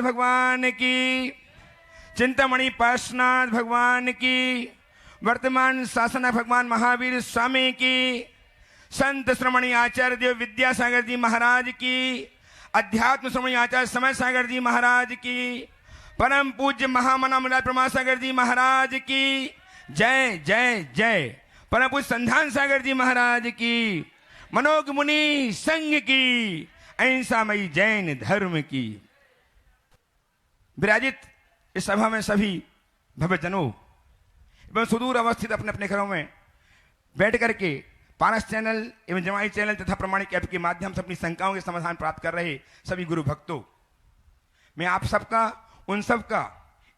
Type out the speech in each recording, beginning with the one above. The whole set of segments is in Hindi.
भगवान की, चिंतामणि पार्श्वनाथ भगवान की, वर्तमान शासनक भगवान महावीर स्वामी की, संत श्रमणी आचार्य देव विद्यासागर जी महाराज की, अध्यात्म श्रमणी आचार्य समय सागर जी महाराज की, परम पूज्य महामना मुराद प्रमासागर जी महाराज की जय जय जय, परम पूज्य संधान सागर जी महाराज की, मनोज मुनि संघ की, अहिंसामयी जैन धर्म की। विराजित इस सभा में सभी भव्यजनों एवं सुदूर अवस्थित अपने अपने घरों में बैठ करके पारस चैनल एवं जमाई चैनल तथा प्रमाणिक ऐप के माध्यम से अपनी शंकाओं के समाधान प्राप्त कर रहे सभी गुरु भक्तों, मैं आप सबका उन सबका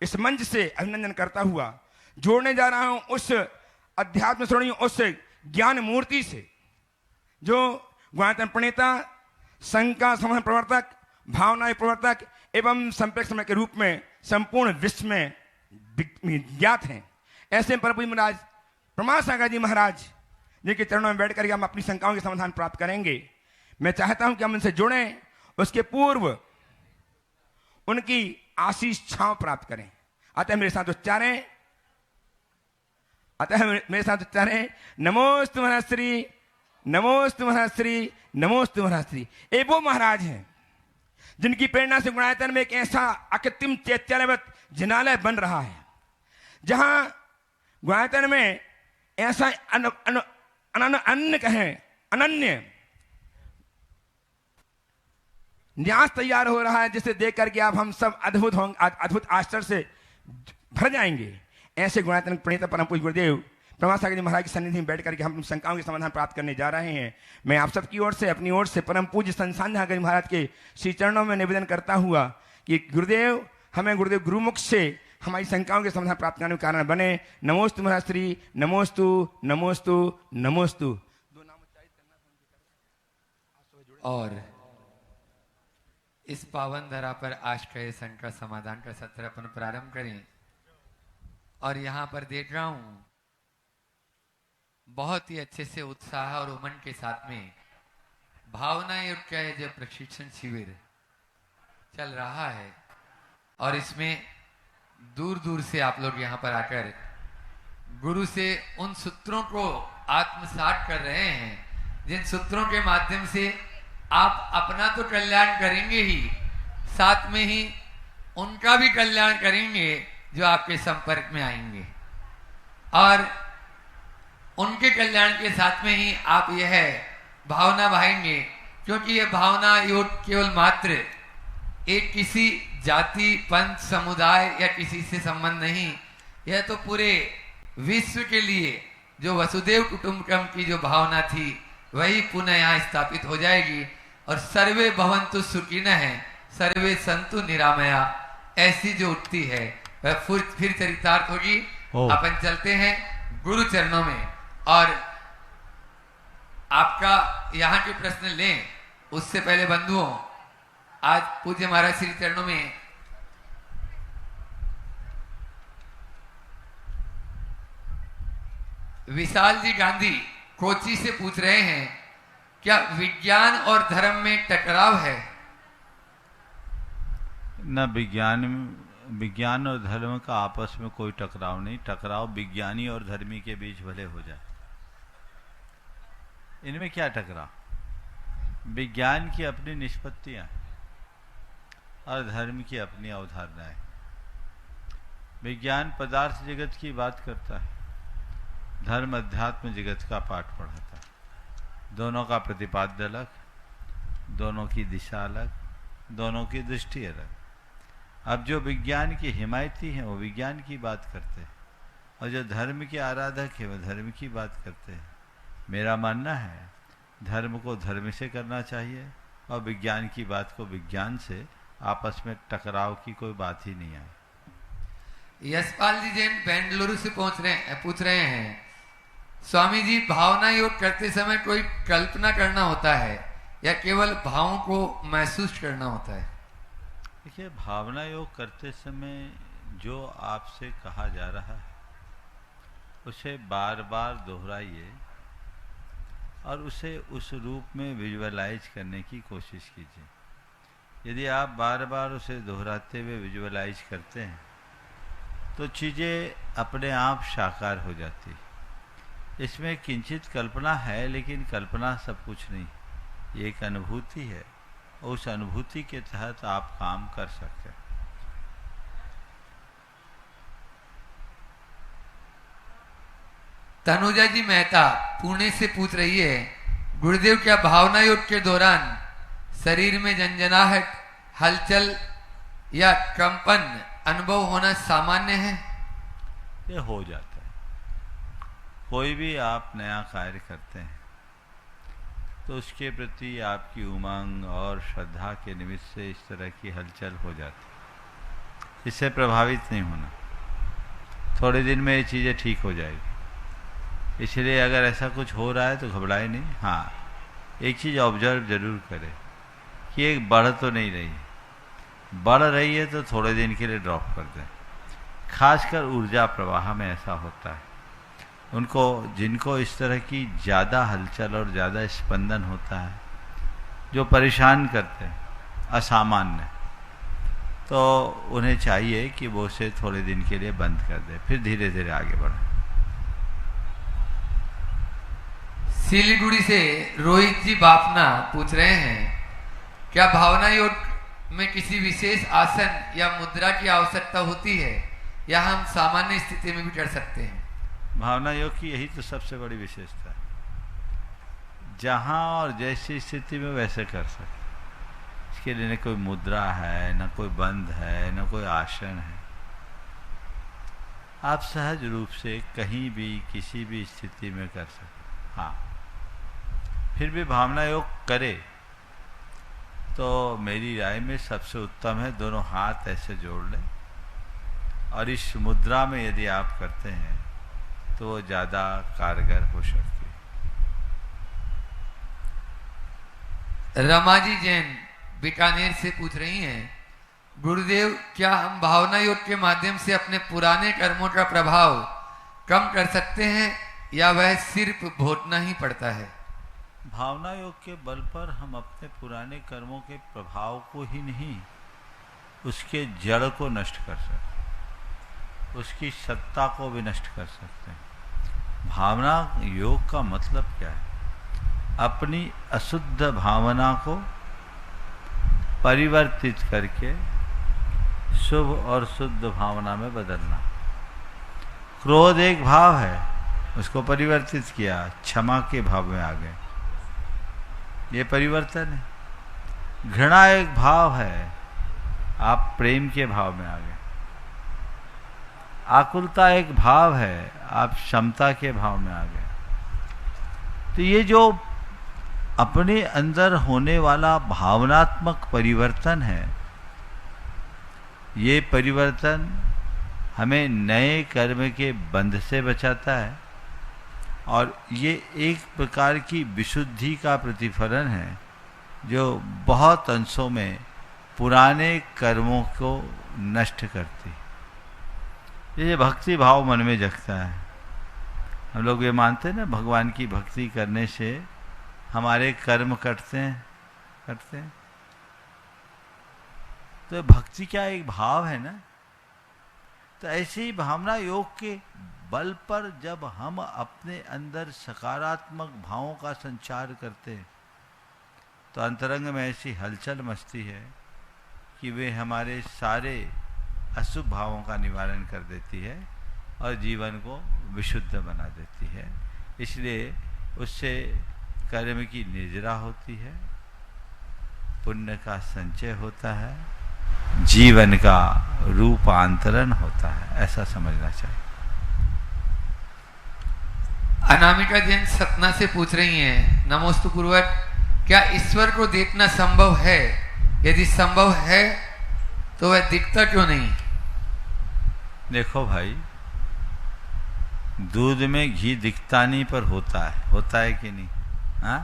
इस मंच से अभिनंदन करता हुआ जोड़ने जा रहा हूं उस अध्यात्म श्रेणी, उस ज्ञान मूर्ति से जो गुणायतन प्रणेता, शंका समाधान प्रवर्तक, भावना प्रवर्तक एवं संप्रेक्षण समय के रूप में संपूर्ण विश्व में ज्ञात हैं। ऐसे परम पूज्य महाराज प्रमासागर जी महाराज जिनके चरणों में बैठकर हम अपनी शंकाओं के समाधान प्राप्त करेंगे। मैं चाहता हूं कि हम उनसे जुड़ें, उसके पूर्व उनकी आशीष छांव प्राप्त करें। अतः मेरे साथ उच्चारें, नमोस्तु महाश्री, नमोस्तु महाश्री, नमोस्तु महाश्री। ये वो महाराज हैं जिनकी प्रेरणा से गुणायतन में एक ऐसा अकृत्रिम चैत्यालयवत जिनालय बन रहा है, जहां गुणायतन में ऐसा अनन्य न्यास तैयार हो रहा है जिसे देख करके आप हम सब अद्भुत आश्चर्य से भर जाएंगे। ऐसे गुणायतन प्रणेता परम पूज्य गुरुदेव प्रमासागर जी महाराज की सन्निधि में बैठ करके हम शंकाओं के समाधान प्राप्त करने जा रहे हैं। मैं आप सबकी ओर से, अपनी ओर से परम पूज्य संसार महाराज के श्री चरणों में निवेदन करता हुआ कि गुरुदेव हमें गुरुदेव गुरुमुख से हमारी शंकाओं के समाधान प्राप्त करने के कारण बने। नमोस्तु महाश्री, नमोस्तु नमोस्तु नमोस्तु। और इस पावन धरा पर आज के संकट समाधान का सत्र अपन प्रारंभ करें। और यहाँ पर देख रहा हूं बहुत ही अच्छे से उत्साह और उमंग के साथ में भावना युक्त का जो प्रशिक्षण शिविर चल रहा है, और इसमें दूर दूर से आप लोग यहाँ पर आकर गुरु से उन सूत्रों को आत्मसात कर रहे हैं जिन सूत्रों के माध्यम से आप अपना तो कल्याण करेंगे ही, साथ में ही उनका भी कल्याण करेंगे जो आपके संपर्क में आएंगे, और उनके कल्याण के साथ में ही आप यह भावना भाएंगे। क्योंकि यह भावना योग केवल मात्र एक किसी जाति, पंथ, समुदाय या किसी से संबंध नहीं, यह तो पूरे विश्व के लिए जो वसुदेव कुटुंबकम की जो भावना थी वही पुनः यहाँ स्थापित हो जाएगी। और सर्वे भवन्तु सुखिनः है, सर्वे संतु निरामया, ऐसी जो उठती है वह फिर चरितार्थ होगी। अपन चलते हैं गुरु चरणों में, और आपका यहाँ के प्रश्न लें उससे पहले बंधुओं, आज पूज्य महाराज श्री चरणों में विशाल जी गांधी कोची से पूछ रहे हैं, क्या विज्ञान और धर्म में टकराव है? न विज्ञान और धर्म का आपस में कोई टकराव नहीं। टकराव विज्ञानी और धर्मी के बीच भले हो जाए, इनमें क्या टकराव? विज्ञान की अपनी निष्पत्तियां और धर्म की अपनी अवधारणाएं। विज्ञान पदार्थ जगत की बात करता है, धर्म अध्यात्म जगत का पाठ पढ़ाता है। दोनों का प्रतिपाद्य अलग, दोनों की दिशा अलग, दोनों की दृष्टि अलग। अब जो विज्ञान की हिमायती हैं वो विज्ञान की बात करते हैं, और जो धर्म के आराधक है वो धर्म की बात करते हैं। मेरा मानना है धर्म को धर्म से करना चाहिए और विज्ञान की बात को विज्ञान से, आपस में टकराव की कोई बात ही नहीं आई। यशपाल जी जैन बेंगलुरु से पूछ रहे हैं, स्वामी जी भावना योग करते समय कोई कल्पना करना होता है या केवल भावों को महसूस करना होता है? देखिए, भावना योग करते समय जो आपसे कहा जा रहा है उसे बार बार दोहराइए और उसे उस रूप में विजुअलाइज करने की कोशिश कीजिए। यदि आप बार बार उसे दोहराते हुए विजुअलाइज करते हैं तो चीज़ें अपने आप साकार हो जाती। इसमें किंचित कल्पना है, लेकिन कल्पना सब कुछ नहीं, ये एक अनुभूति है। उस अनुभूति के तहत आप काम कर सकते हैं। तनुजा जी मेहता पुणे से पूछ रही है, गुरुदेव क्या भावना योग के दौरान शरीर में झंझनाहट, हलचल या कंपन अनुभव होना सामान्य है? ये हो जाता है। कोई भी आप नया कार्य करते हैं तो उसके प्रति आपकी उमंग और श्रद्धा के निमित्त से इस तरह की हलचल हो जाती है। इससे प्रभावित नहीं होना, थोड़े दिन में ये चीज़ें ठीक हो जाएगी। इसलिए अगर ऐसा कुछ हो रहा है तो घबराए नहीं। हाँ, एक चीज़ ऑब्जर्व जरूर करें कि एक बढ़ तो नहीं रही है। बढ़ रही है तो थोड़े दिन के लिए ड्रॉप कर दें। खासकर ऊर्जा प्रवाह में ऐसा होता है। उनको जिनको इस तरह की ज़्यादा हलचल और ज़्यादा स्पंदन होता है, जो परेशान करते हैं, असामान्य, तो उन्हें चाहिए कि वो उसे थोड़े दिन के लिए बंद कर दे, फिर धीरे धीरे आगे बढ़े। सिलीगुड़ी से रोहित जी बापना पूछ रहे हैं, क्या भावना योग में किसी विशेष आसन या मुद्रा की आवश्यकता होती है या हम सामान्य स्थिति में भी कर सकते हैं? भावना योग की यही तो सबसे बड़ी विशेषता है। जहाँ और जैसी स्थिति में वैसे कर सकते। इसके लिए न कोई मुद्रा है, न कोई बंध है, न कोई आसन है। आप सहज रूप से कहीं भी किसी भी स्थिति में कर सकते। हाँ, फिर भी भावना योग करे तो मेरी राय में सबसे उत्तम है दोनों हाथ ऐसे जोड़ लें, और इस मुद्रा में यदि आप करते हैं तो वो ज़्यादा कारगर हो सकती है। रमा जी जैन बीकानेर से पूछ रही हैं, गुरुदेव क्या हम भावना योग के माध्यम से अपने पुराने कर्मों का प्रभाव कम कर सकते हैं या वह सिर्फ भोगना ही पड़ता है? भावना योग के बल पर हम अपने पुराने कर्मों के प्रभाव को ही नहीं, उसके जड़ को नष्ट कर सकते, उसकी सत्ता को भी नष्ट कर सकते हैं। भावना योग का मतलब क्या है? अपनी अशुद्ध भावना को परिवर्तित करके शुभ और शुद्ध भावना में बदलना। क्रोध एक भाव है, उसको परिवर्तित किया, क्षमा के भाव में आ गए, ये परिवर्तन है। घृणा एक भाव है, आप प्रेम के भाव में आ गए। आकुलता एक भाव है, आप क्षमता के भाव में आ गए। तो ये जो अपने अंदर होने वाला भावनात्मक परिवर्तन है, ये परिवर्तन हमें नए कर्म के बंध से बचाता है, और ये एक प्रकार की विशुद्धि का प्रतिफलन है जो बहुत अंशों में पुराने कर्मों को नष्ट करती। ये भक्ति भाव मन में जगता है। हम लोग ये मानते हैं ना, भगवान की भक्ति करने से हमारे कर्म कटते हैं। तो भक्ति क्या एक भाव है ना। तो ऐसे ही भावना योग के बल पर जब हम अपने अंदर सकारात्मक भावों का संचार करते हैं तो अंतरंग में ऐसी हलचल मचती है कि वे हमारे सारे अशुभ भावों का निवारण कर देती है और जीवन को विशुद्ध बना देती है। इसलिए उससे कर्म की निर्जरा होती है, पुण्य का संचय होता है, जीवन का रूपांतरण होता है, ऐसा समझना चाहिए। अनामिका जैन सतना से पूछ रही हैं, नमोस्तु पूर्वक, क्या ईश्वर को देखना संभव है? यदि संभव है तो वह दिखता क्यों नहीं? देखो भाई, दूध में घी दिखता नहीं पर होता है कि नहीं? हाँ,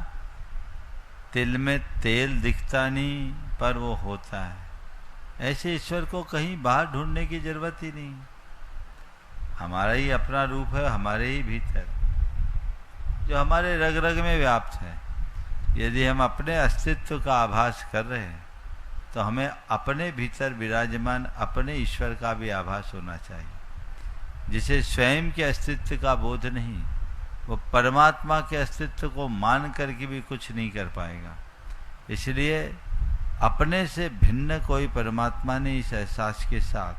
तिल में तेल दिखता नहीं पर वो होता है। ऐसे ईश्वर को कहीं बाहर ढूंढने की जरूरत ही नहीं। हमारा ही अपना रूप है, हमारे ही भीतर, जो हमारे रग रग में व्याप्त है। यदि हम अपने अस्तित्व का आभास कर रहे हैं तो हमें अपने भीतर विराजमान अपने ईश्वर का भी आभास होना चाहिए, जिसे स्वयं के अस्तित्व का बोध नहीं, वो परमात्मा के अस्तित्व को मान करके भी कुछ नहीं कर पाएगा। इसलिए अपने से भिन्न कोई परमात्मा नहीं, इस एहसास के साथ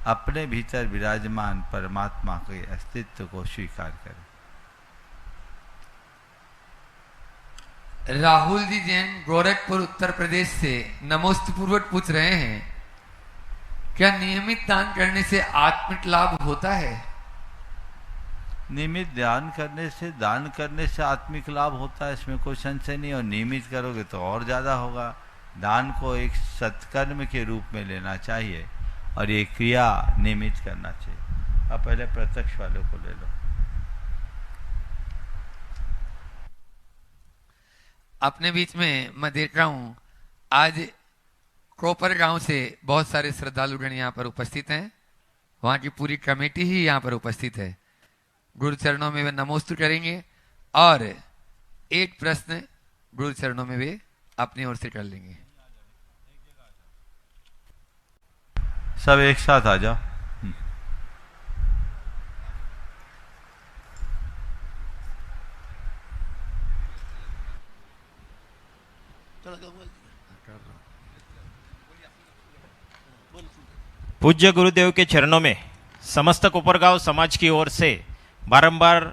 अपने भीतर विराजमान परमात्मा के अस्तित्व को स्वीकार करें। राहुल जी जैन गोरखपुर उत्तर प्रदेश से नमोस्तुपूर्वक पूछ रहे हैं, क्या नियमित दान करने से आत्मिक लाभ होता है? नियमित दान करने से आत्मिक लाभ होता है, इसमें कोई संशय नहीं। और नियमित करोगे तो और ज़्यादा होगा। दान को एक सत्कर्म के रूप में लेना चाहिए और ये क्रिया नियमित करना चाहिए। अब पहले प्रत्यक्ष वालों को ले लो। अपने बीच में मैं देख रहा हूं आज कोपर गांव से बहुत सारे श्रद्धालुगण यहाँ पर उपस्थित हैं। वहां की पूरी कमेटी ही यहाँ पर उपस्थित है। गुरु चरणों में वे नमोस्तु करेंगे और एक प्रश्न गुरु चरणों में वे अपनी ओर से कर लेंगे। सब एक साथ आ जाओ। पूज्य गुरुदेव के चरणों में समस्त कोपरगांव समाज की ओर से बारंबार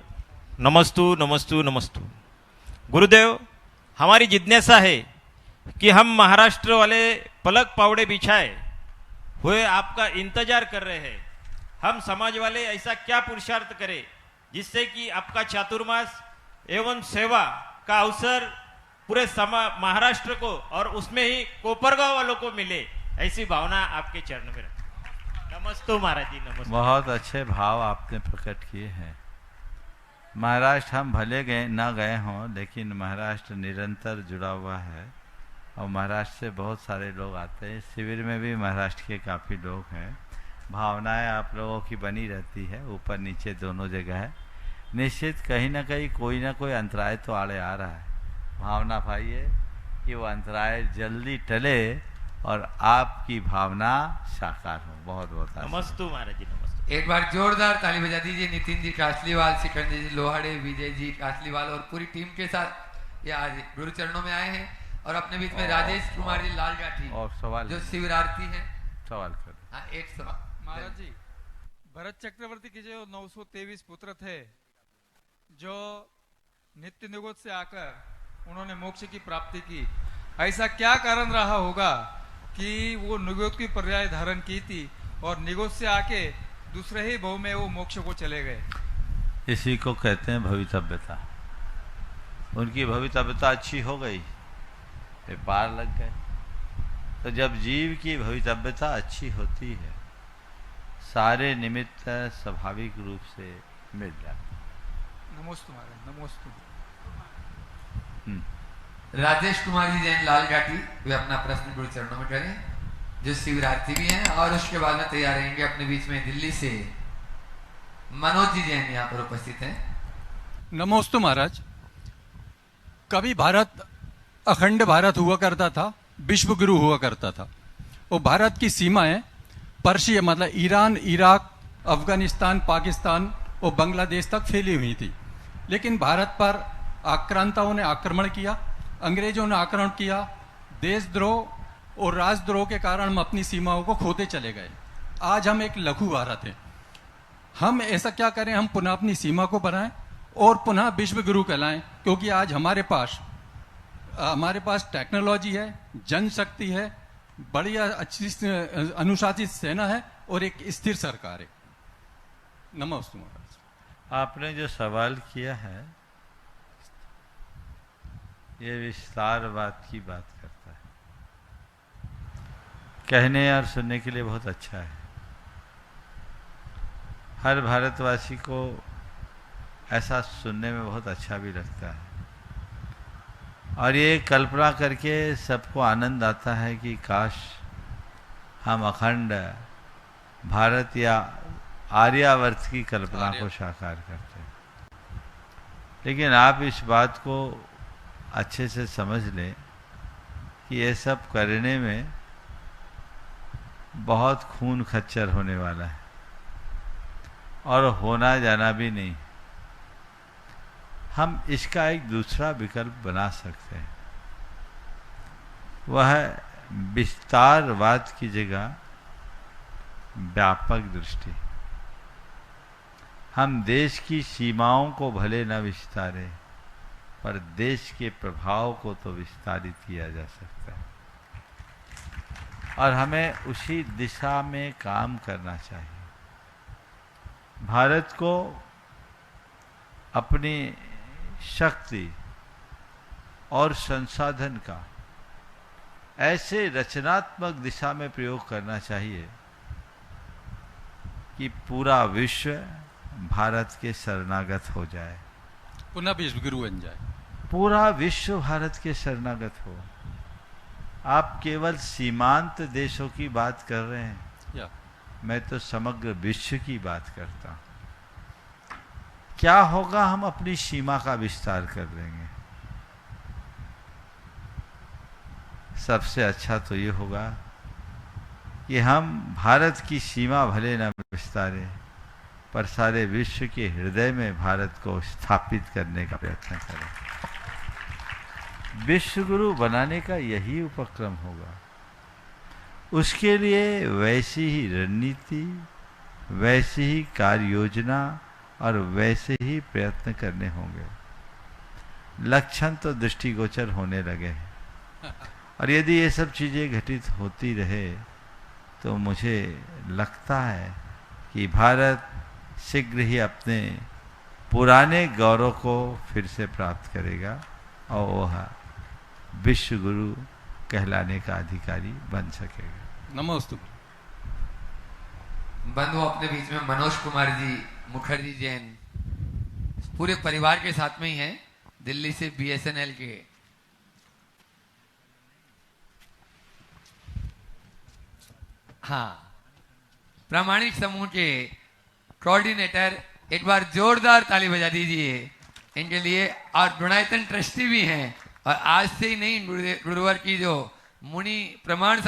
नमस्तु नमस्तु नमस्तु। गुरुदेव, हमारी जिज्ञासा है कि हम महाराष्ट्र वाले पलक पावड़े बिछाए हुए आपका इंतजार कर रहे हैं। हम समाज वाले ऐसा क्या पुरुषार्थ करें जिससे कि आपका चातुर्मास एवं सेवा का अवसर पूरे महाराष्ट्र को और उसमें ही कोपरगांव वालों को मिले, ऐसी भावना आपके चरण में रखें। नमस्ते महाराज जी, नमस्ते। बहुत अच्छे भाव आपने प्रकट किए हैं। महाराष्ट्र हम भले ना गए हों, लेकिन महाराष्ट्र निरंतर जुड़ा हुआ है और महाराष्ट्र से बहुत सारे लोग आते हैं। शिविर में भी महाराष्ट्र के काफ़ी लोग हैं। भावनाएं आप लोगों की बनी रहती है, ऊपर नीचे दोनों जगह है। निश्चित कहीं ना कहीं कोई ना कोई अंतराय तो आड़े आ रहा है। भावना भाई है कि वो अंतराय जल्दी टले और आपकी भावना साकार हो। बहुत बहुत नमस्ते महाराज जी, नमस्ते। एक बार जोरदार ताली बजा दीजिए। नितिन जी कासलीवाल, सिकंदर जी लोहाड़े, विजय जी कासलीवाल और पूरी टीम के साथ ये आज गुरु चरणों में आए हैं। और अपने बीच में राजेश कुमार जी लालगाठी और सवाल जो शिविरार्थी हैं। सवाल कर। हाँ, एक सवाल। महाराज जी, भरत चक्रवर्ती के जो 923 पुत्र थे, जो नित्य निगोद से आकर उन्होंने मोक्ष की प्राप्ति की, ऐसा क्या कारण रहा होगा कि वो निगोद की पर्याय धारण की थी और निगोद से आके दूसरे ही भाव में वो मोक्ष को चले गए? इसी को कहते हैं भवितव्यता। उनकी भवितव्यता अच्छी हो गई, वे पार लग गए। तो जब जीव की भवितव्यता अच्छी होती है, सारे निमित्त स्वाभाविक रूप से मिल जाते हैं। नमोस्तु महाराज, नमोस्तु। राजेश कुमार जी जैन लालगाठी वे अपना प्रश्न गुरु चरणों में करें, जो शिविरार्थी भी हैं। और उसके बाद में तैयार रहेंगे अपने बीच में दिल्ली से मनोज जी जैन यहाँ पर उपस्थित हैं। नमोस्तु महाराज। कभी भारत अखंड भारत हुआ करता था, विश्व गुरु हुआ करता था। वो भारत की सीमाएं पर्शिया मतलब ईरान, इराक, अफगानिस्तान, पाकिस्तान और बांग्लादेश तक फैली हुई थी। लेकिन भारत पर आक्रांताओं ने आक्रमण किया, अंग्रेजों ने आक्रमण किया। देशद्रोह और राजद्रोह के कारण हम अपनी सीमाओं को खोते चले गए। आज हम एक लघु भारत हैं। हम ऐसा क्या करें, हम पुनः अपनी सीमा को बनाएं और पुनः विश्व गुरु कहलाएं, क्योंकि आज हमारे पास टेक्नोलॉजी है, जनशक्ति है, बढ़िया अच्छी अनुशासित सेना है और एक स्थिर सरकार है। नमस्ते महाराज। आपने जो सवाल किया है ये विस्तारवाद की बात करता है। कहने और सुनने के लिए बहुत अच्छा है। हर भारतवासी को ऐसा सुनने में बहुत अच्छा भी लगता है और ये कल्पना करके सबको आनंद आता है कि काश हम अखंड भारत या आर्यावर्त की कल्पना को साकार करते हैं। लेकिन आप इस बात को अच्छे से समझ लें कि ये सब करने में बहुत खून खच्चर होने वाला है और होना जाना भी नहीं। हम इसका एक दूसरा विकल्प बना सकते हैं, वह विस्तारवाद की जगह व्यापक दृष्टि। हम देश की सीमाओं को भले न विस्तारें, पर देश के प्रभाव को तो विस्तारित किया जा सकता है और हमें उसी दिशा में काम करना चाहिए। भारत को अपनी शक्ति और संसाधन का ऐसे रचनात्मक दिशा में प्रयोग करना चाहिए कि पूरा विश्व भारत के शरणागत हो जाए, पुनः विश्व गुरु बन जाए। पूरा विश्व भारत के शरणागत हो। आप केवल सीमांत देशों की बात कर रहे हैं, या मैं तो समग्र विश्व की बात करता हूं। क्या होगा हम अपनी सीमा का विस्तार कर देंगे। सबसे अच्छा तो ये होगा कि हम भारत की सीमा भले न विस्तारें, पर सारे विश्व के हृदय में भारत को स्थापित करने का प्रयत्न करें। विश्व गुरु बनाने का यही उपक्रम होगा। उसके लिए वैसी ही रणनीति, वैसी ही कार्य योजना और वैसे ही प्रयत्न करने होंगे। लक्षण तो दृष्टिगोचर होने लगे हैं और यदि ये सब चीजें घटित होती रहे तो मुझे लगता है कि भारत शीघ्र ही अपने पुराने गौरव को फिर से प्राप्त करेगा और वह विश्व गुरु कहलाने का अधिकारी बन सकेगा। नमोस्तु। बंधु अपने बीच में मनोज कुमार जी मुखर्जी जैन पूरे परिवार के साथ में ही हैं, दिल्ली से BSNL के। हाँ, प्रामाणिक समूह के कोऑर्डिनेटर, एक बार जोरदार ताली बजा दीजिए इनके लिए। और गुणायतन ट्रस्टी भी हैं और आज से ही नहीं, गुरुवार की जो मुनि प्रमाण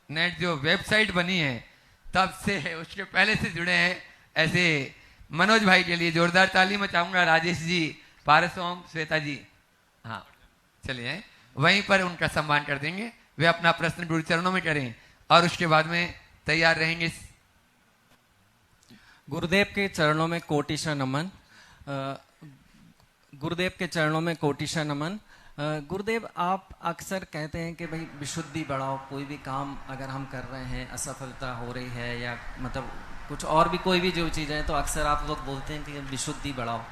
.net जो वेबसाइट बनी है तब से है, उसके पहले से जुड़े हैं। ऐसे मनोज भाई के लिए जोरदार ताली मैं चाहूंगा। राजेश जी, पारसोम, श्वेता जी, हाँ चलिए वहीं पर उनका सम्मान कर देंगे। वे अपना प्रश्न गुरु चरणों में करें और उसके बाद में तैयार रहेंगे। गुरुदेव के चरणों में कोटिशा नमन। गुरुदेव के चरणों में कोटिशा नमन। गुरुदेव, आप अक्सर कहते हैं कि भाई विशुद्धि बढ़ाओ। कोई भी काम अगर हम कर रहे हैं, असफलता हो रही है या मतलब कुछ और भी कोई भी जो चीज़ें हैं, तो अक्सर आप लोग बोलते हैं कि विशुद्धि बढ़ाओ।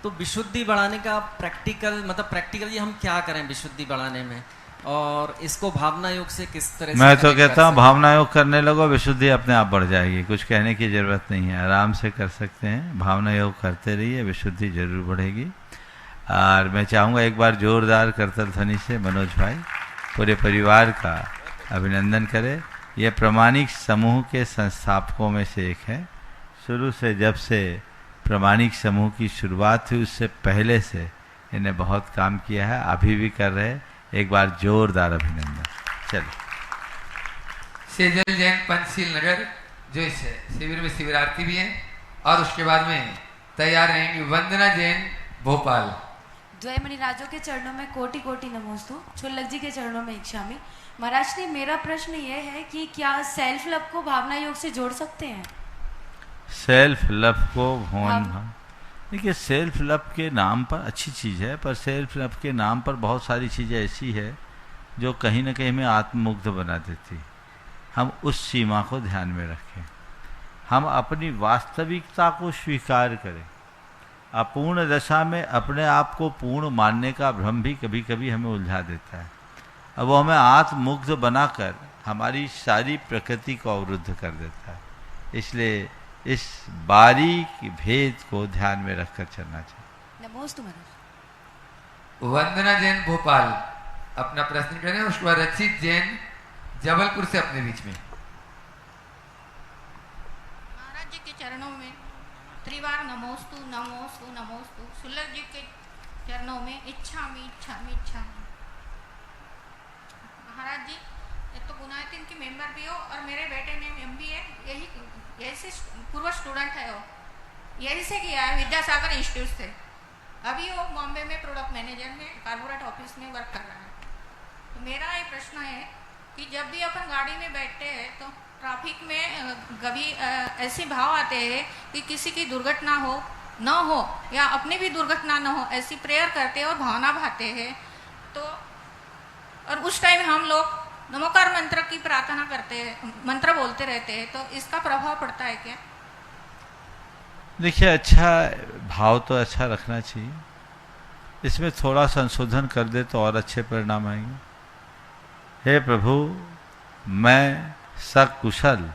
तो विशुद्धि बढ़ाने का प्रैक्टिकली हम क्या करें विशुद्धि बढ़ाने में, और इसको भावना योग से किस तरह से? मैं तो कहता हूँ भावना योग करने लगो, विशुद्धि अपने आप बढ़ जाएगी। कुछ कहने की जरूरत नहीं है, आराम से कर सकते हैं। भावना योग करते रहिए, विशुद्धि जरूर बढ़ेगी। और मैं चाहूँगा एक बार जोरदार करतल ध्वनि से मनोज भाई पूरे परिवार का अभिनंदन करें। यह प्रामाणिक समूह के संस्थापकों में से एक है। शुरू से जब से प्रामाणिक समूह की शुरुआत हुई उससे पहले से इन्हें बहुत काम किया है, अभी भी कर रहे हैं। एक बार जोरदार अभिनंदन। चलिए। सेजल जैन पंचशील नगर जो इस शिविर में शिविरार्थी भी हैं, और उसके बाद में तैयार रहेंगी वंदना जैन भोपाल। द्वयमणि राजों के चरणों में कोटि कोटि नमोस्तु। छुल्लक जी के चरणों में इच्छामि। महाराज जी, मेरा प्रश्न ये है कि क्या सेल्फ लव को भावना योग से जोड़ सकते हैं? सेल्फ लव को देखिए, सेल्फ लव के नाम पर अच्छी चीज़ है, पर सेल्फ लव के नाम पर बहुत सारी चीज़ें ऐसी है जो कहीं ना कहीं हमें आत्ममुग्ध बना देती। हम उस सीमा को ध्यान में रखें, हम अपनी वास्तविकता को स्वीकार करें। अपूर्ण दशा में अपने आप को पूर्ण मानने का भ्रम भी कभी कभी हमें उलझा देता है। अब वो हमें आत्ममुग्ध बनाकर हमारी सारी प्रकृति को अवरुद्ध कर देता है। इसलिए इस बारीक भेद को ध्यान में रखकर चलना चाहिए। नमोस्तु महाराज। वंदना जैन भोपाल अपना प्रश्न करें, उसके बाद रचित जैन जबलपुर से अपने बीच में। महाराज जी के चरणों में त्रिवार नमोस्तु नमोस्तु नमोस्तु। सुलभ जी के चरणों में इच्छामि इच्छामि इच्छामि। महाराज जी, एक तो गुनायती टीम की मेंबर भी हो और मेरे बेटे ने MBA यही से पूर्व स्टूडेंट है, वो यही से किया है, विद्यासागर इंस्टीट्यूट से। अभी वो बॉम्बे में प्रोडक्ट मैनेजर में कॉर्पोरेट ऑफिस में वर्क कर रहा है। तो मेरा ये प्रश्न है कि जब भी अपन गाड़ी में बैठते हैं तो ट्रैफिक में कभी ऐसे भाव आते हैं कि किसी की दुर्घटना हो न हो या अपनी भी दुर्घटना न हो, ऐसी प्रेयर करते हैं और भावना भाते हैं। तो और उस टाइम हम लोग नमोकार मंत्र की प्रार्थना करते हैं, मंत्र बोलते रहते हैं, तो इसका प्रभाव पड़ता है क्या? देखिए, अच्छा भाव तो अच्छा रखना चाहिए, इसमें थोड़ा संशोधन कर दे तो और अच्छे परिणाम आएंगे। हे प्रभु, मैं सकुशल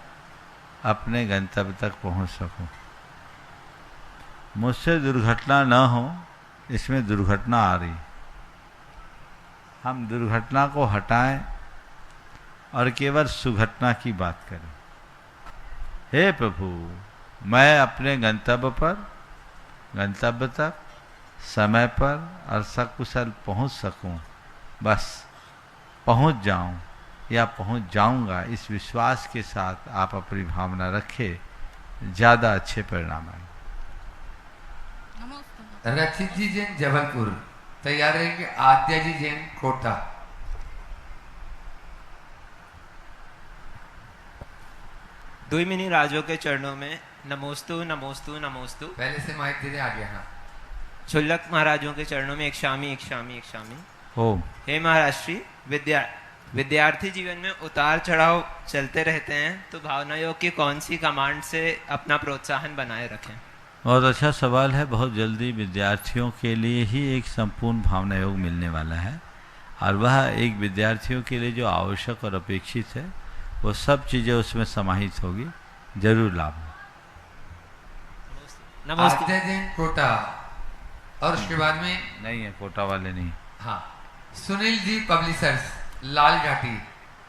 अपने गंतव्य तक पहुंच सकूं, मुझसे दुर्घटना न हो, इसमें दुर्घटना आ रही, हम दुर्घटना को हटाएं और केवल सुघटना की बात करें। हे प्रभु, मैं अपने गंतव्य तक समय पर और सकुशल पहुंच सकूं, बस पहुंच जाऊं या पहुंच जाऊंगा, इस विश्वास के साथ आप अपनी भावना रखें, ज़्यादा अच्छे परिणाम आएंगे। रचित जी जैन जबलपुर तैयार रहेंगे। आद्या जी जैन कोटा। दुईमिनी राजों के चरणों में नमोस्तु नमोस्तु नमोस्तु। पहले से माइक धीरे आ गया। हाँ, क्षुल्लक महाराजों के चरणों में एक शामी एक शामी एक शामी। ओम। हे महाराष्ट्री, विद्यार्थी जीवन में उतार चढ़ाव चलते रहते हैं, तो भावना योग की कौन सी कमांड से अपना प्रोत्साहन बनाए रखें? बहुत अच्छा सवाल है। बहुत जल्दी विद्यार्थियों के लिए ही एक संपूर्ण भावना योग मिलने वाला है, और वह एक विद्यार्थियों के लिए जो आवश्यक और अपेक्षित है वो सब चीज़ें उसमें समाहित होगी, जरूर लाभ। नमस्ते। आद्या जैन कोटा, और उसके बाद में नहीं है, कोटा वाले नहीं। हाँ, सुनील जी पब्लिशर्स लाल घाटी,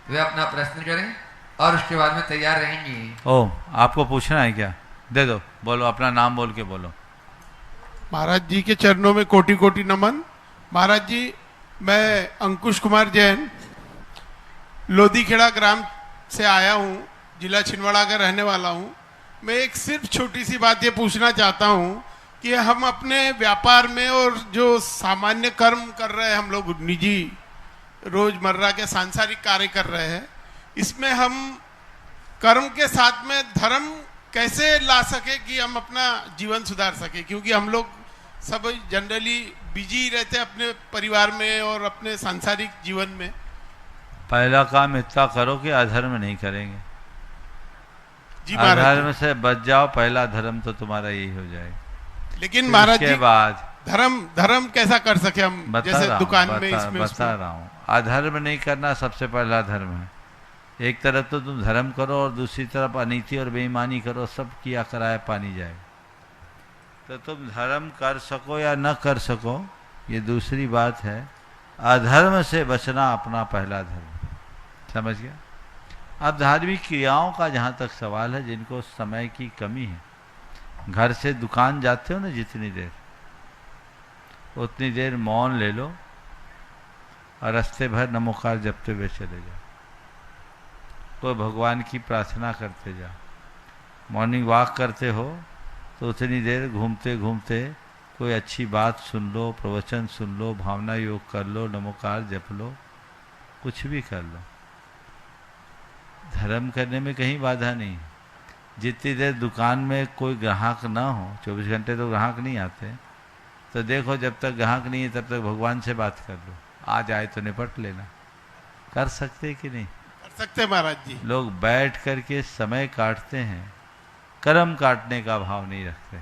वे अपना प्रश्न करें और उसके बाद में तैयार रहेंगी। ओ, आपको पूछना है क्या? दे दो, बोलो, अपना नाम बोल के बोलो। महाराज जी के चरणों में कोटि कोटि नमन। महाराज जी, मैं अंकुश कुमार जैन लोधीखेड़ा ग्राम से आया हूँ, जिला छिंदवाड़ा का रहने वाला हूँ। मैं एक सिर्फ छोटी सी बात ये पूछना चाहता हूँ कि हम अपने व्यापार में और जो सामान्य कर्म कर रहे हैं, हम लोग निजी रोजमर्रा के सांसारिक कार्य कर रहे हैं, इसमें हम कर्म के साथ में धर्म कैसे ला सके कि हम अपना जीवन सुधार सके, क्योंकि हम लोग सब जनरली बिजी रहते हैं अपने परिवार में और अपने सांसारिक जीवन में। पहला काम इतना करो कि अधर्म नहीं करेंगे। जी महाराज, अधर्म से बच जाओ, पहला धर्म तो तुम्हारा यही हो जाएगा। लेकिन महाराज जी, के बाद धर्म कैसा कर सके हम, जैसे दुकान में इसमें बता रहा हूँ। अधर्म नहीं करना सबसे पहला धर्म है। एक तरफ तो तुम धर्म करो और दूसरी तरफ अनीति और बेईमानी करो, सब किया कराए पानी जाए। तो तुम धर्म कर सको या न कर सको, ये दूसरी बात है। अधर्म से बचना अपना पहला धर्म, समझ गया? अब धार्मिक क्रियाओं का जहाँ तक सवाल है, जिनको समय की कमी है, घर से दुकान जाते हो ना, जितनी देर उतनी देर मौन ले लो और रास्ते भर नमोकार जपते हुए चले जाओ, तो भगवान की प्रार्थना करते जाओ। मॉर्निंग वॉक करते हो तो उतनी देर घूमते घूमते कोई अच्छी बात सुन लो, प्रवचन सुन लो, भावना योग कर लो, नमोकार जप लो, कुछ भी कर लो। धर्म करने में कहीं बाधा नहीं। जितनी देर दुकान में कोई ग्राहक ना हो, 24 घंटे तो ग्राहक नहीं आते, तो देखो जब तक ग्राहक नहीं है तब तक भगवान से बात कर लो, आ जाए तो निपट लेना। कर सकते कि नहीं? कर सकते महाराज जी। लोग बैठ करके समय काटते हैं, कर्म काटने का भाव नहीं रखते।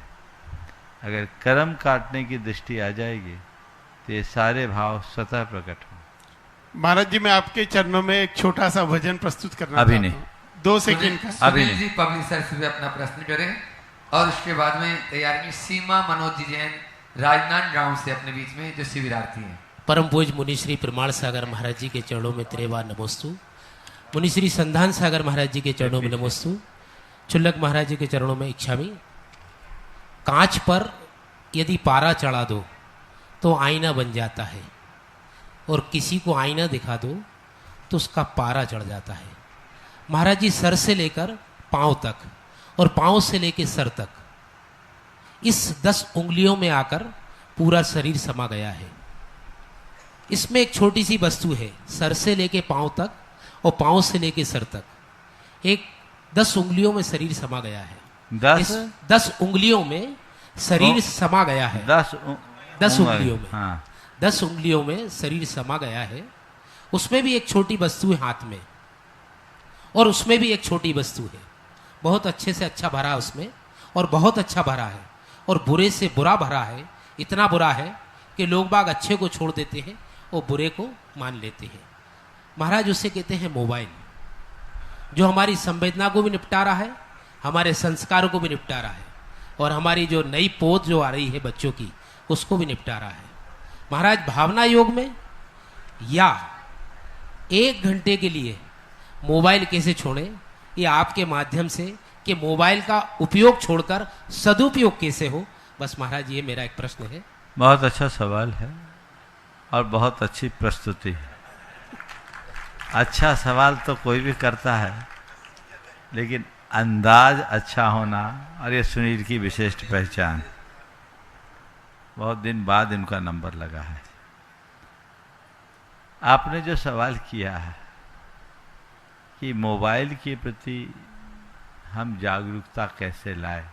अगर कर्म काटने की दृष्टि आ जाएगी तो ये सारे भाव स्वतः प्रकट हों। महाराज जी, मैं आपके चरणों में एक छोटा सा भजन प्रस्तुत करना अभी चाहता नहीं। हूं। 2 सेकंड का। अभी सुनील जी पब्लिशर्स भी अपना प्रश्न करें और उसके बाद में तैयारी सीमा मनोज जी जैन राजनांदगांव से अपने बीच में जो शिविरार्थी हैं। परम पूज्य मुनिश्री प्रमाण सागर महाराज जी के चरणों में त्रेवा नमोस्तु। मुनिश्री संधान सागर महाराज जी के चरणों में नमोस्तु। क्षुल्लक महाराज जी के चरणों में इच्छामी। कांच पर यदि पारा चढ़ा दो तो आईना बन जाता है, और किसी को आईना दिखा दो तो उसका पारा चढ़ जाता है। महाराज जी सर से लेकर पांव तक और पांव से लेकर सर तक इस 10 उंगलियों में आकर पूरा शरीर समा गया है। इसमें एक छोटी सी वस्तु है, सर से लेके पांव तक और पांव से लेके सर तक एक 10 उंगलियों में शरीर समा गया है। 10 उंगलियों में शरीर समा गया है। 10 उंगलियों में, हाँ। 10 उंगलियों में शरीर समा गया है। उसमें भी एक छोटी वस्तु है हाथ में, और उसमें भी एक छोटी वस्तु है। बहुत अच्छे से अच्छा भरा उसमें, और बहुत अच्छा भरा है, और बुरे से बुरा भरा है। इतना बुरा है कि लोग बाग अच्छे को छोड़ देते हैं और बुरे को मान लेते हैं। महाराज उसे कहते हैं मोबाइल, जो हमारी संवेदना को भी निपटा रहा है, हमारे संस्कारों को भी निपटा रहा है, और हमारी जो नई पोत जो आ रही है बच्चों की, उसको भी निपटा रहा है। महाराज भावना योग में या 1 घंटे के लिए मोबाइल कैसे छोड़ें, ये आपके माध्यम से कि मोबाइल का उपयोग छोड़कर सदुपयोग कैसे हो, बस महाराज ये मेरा एक प्रश्न है। बहुत अच्छा सवाल है और बहुत अच्छी प्रस्तुति है। अच्छा सवाल तो कोई भी करता है, लेकिन अंदाज अच्छा होना, और ये सुनील की विशिष्ट पहचान। बहुत दिन बाद इनका नंबर लगा है। आपने जो सवाल किया है कि मोबाइल के प्रति हम जागरूकता कैसे लाए,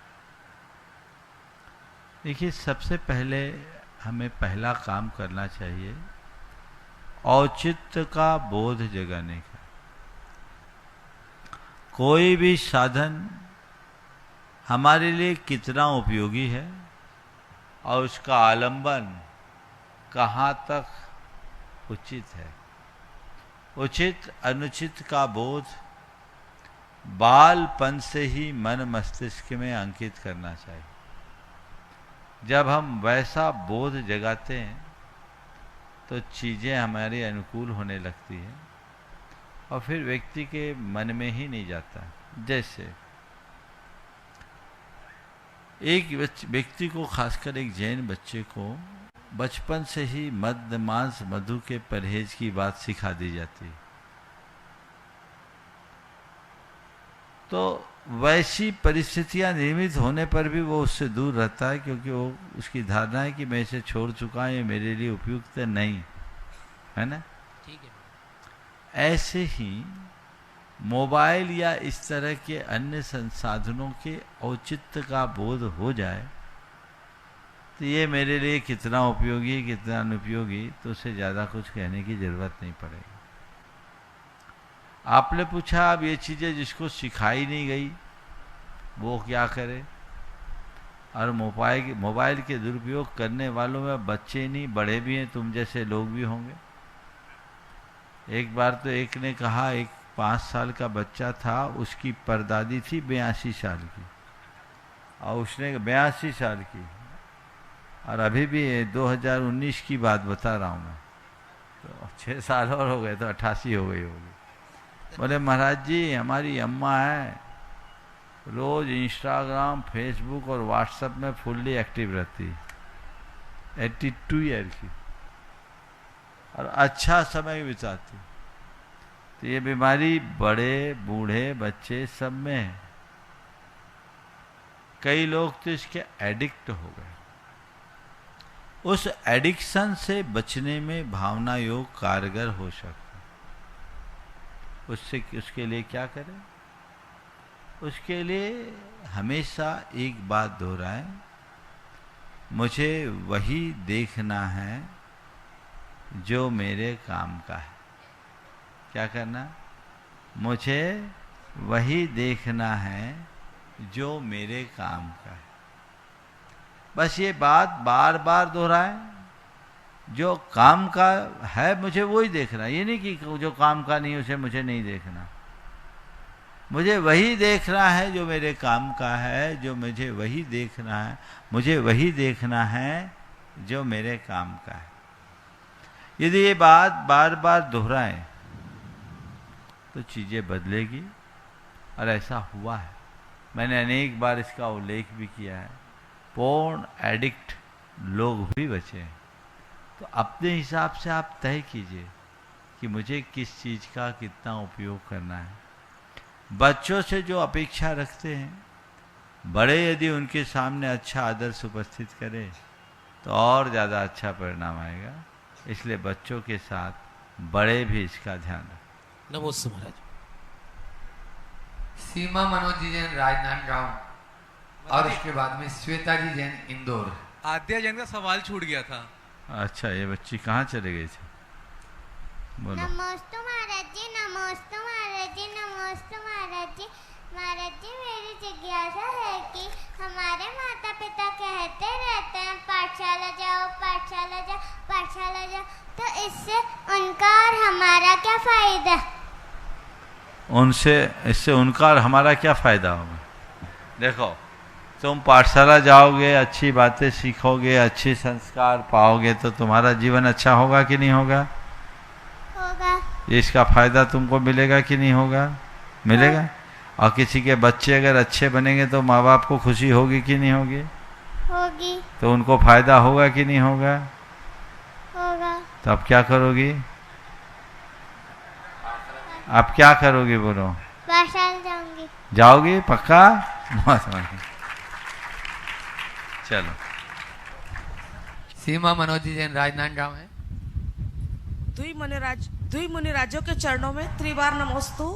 देखिए सबसे पहले हमें पहला काम करना चाहिए औचित्य का बोध जगाने का। कोई भी साधन हमारे लिए कितना उपयोगी है और उसका आलंबन कहाँ तक उचित है, उचित अनुचित का बोध बालपन से ही मन मस्तिष्क में अंकित करना चाहिए। जब हम वैसा बोध जगाते हैं तो चीज़ें हमारे अनुकूल होने लगती हैं और फिर व्यक्ति के मन में ही नहीं जाता। जैसे एक व्यक्ति को, खासकर एक जैन बच्चे को, बचपन से ही मद्य मांस मधु के परहेज की बात सिखा दी जाती है, तो वैसी परिस्थितियां निर्मित होने पर भी वो उससे दूर रहता है, क्योंकि वो उसकी धारणा है कि मैं इसे छोड़ चुका हूं, ये मेरे लिए उपयुक्त नहीं है ना। ठीक है। ऐसे ही मोबाइल या इस तरह के अन्य संसाधनों के औचित्य का बोध हो जाए तो ये मेरे लिए कितना उपयोगी है कितना अनुपयोगी, तो उससे ज़्यादा कुछ कहने की ज़रूरत नहीं पड़ेगी। आपने पूछा अब ये चीज़ें जिसको सिखाई नहीं गई वो क्या करे, और मोबाइल के दुरुपयोग करने वालों में बच्चे नहीं बड़े भी हैं, तुम जैसे लोग भी होंगे। एक बार तो एक ने कहा, एक 5 साल का बच्चा था, उसकी परदादी थी 82 साल की, और उसने 82 साल की, और अभी भी 2019 की बात बता रहा हूँ मैं, तो 6 साल और हो गए तो 88 हो गई होगी। बोले महाराज जी हमारी अम्मा है, रोज इंस्टाग्राम फेसबुक और व्हाट्सएप में फुल्ली एक्टिव रहती है, 82 ईयर की, और अच्छा समय बिताती। तो ये बीमारी बड़े बूढ़े बच्चे सब में है। कई लोग तो इसके एडिक्ट हो गए। उस एडिक्शन से बचने में भावना योग कारगर हो सकता। उसके लिए क्या करें? उसके लिए हमेशा एक बात दोहराएं, मुझे वही देखना है जो मेरे काम का है। क्या करना? मुझे वही देखना है जो मेरे काम का है। बस ये बात बार बार दोहराएं, जो काम का है मुझे वही देखना, ये नहीं कि जो काम का नहीं उसे मुझे नहीं देखना। मुझे वही देखना है जो मेरे काम का है, जो मुझे वही देखना है, मुझे वही देखना है जो मेरे काम का है। यदि ये बात बार बार दोहराएं तो चीज़ें बदलेगी, और ऐसा हुआ है। मैंने अनेक बार इसका उल्लेख भी किया है। पूर्ण एडिक्ट लोग भी बचे हैं। तो अपने हिसाब से आप तय कीजिए कि मुझे किस चीज़ का कितना उपयोग करना है। बच्चों से जो अपेक्षा रखते हैं, बड़े यदि उनके सामने अच्छा आदर्श उपस्थित करें तो और ज़्यादा अच्छा परिणाम आएगा। इसलिए बच्चों के साथ बड़े भी इसका ध्यान रखें। नमस्ते महाराज। सीमा मनोज जी जैन राजनांदगांव और उसके बाद में श्वेता जी जैन इंदौर। आद्या जैन का सवाल छूट गया था। अच्छा, ये बच्ची कहाँ चले गई थी? बोलो। नमस्ते महाराज जी, नमस्ते महाराज जी, नमस्ते महाराज जी। महाराज जी, मेरी जिज्ञासा है कि हमारे माता पिता कहते रहते हैं पाठशाला जाओ, पाठशाला जाओ, पाठशाला जाओ, तो इससे उनका और हमारा क्या फायदा? इससे उनका और हमारा क्या फायदा होगा? देखो, तुम पाठशाला जाओगे, अच्छी बातें सीखोगे, अच्छे संस्कार पाओगे तो तुम्हारा जीवन अच्छा होगा कि नहीं होगा? होगा। इसका फायदा तुमको मिलेगा कि नहीं होगा? मिलेगा। और किसी के बच्चे अगर अच्छे बनेंगे तो माँ बाप को खुशी होगी कि नहीं होगी? होगी। तो उनको फायदा होगा कि नहीं होगा? होगा। तो अब क्या करोगी? आप क्या करोगी बोलो? पाठशाला जाऊंगी। जाओगी पक्का? चलो। सीमा मनोज जी जैन राजनांदगांव है। दुई मुनिराजों के चरणों में त्रिबार नमोस्तु।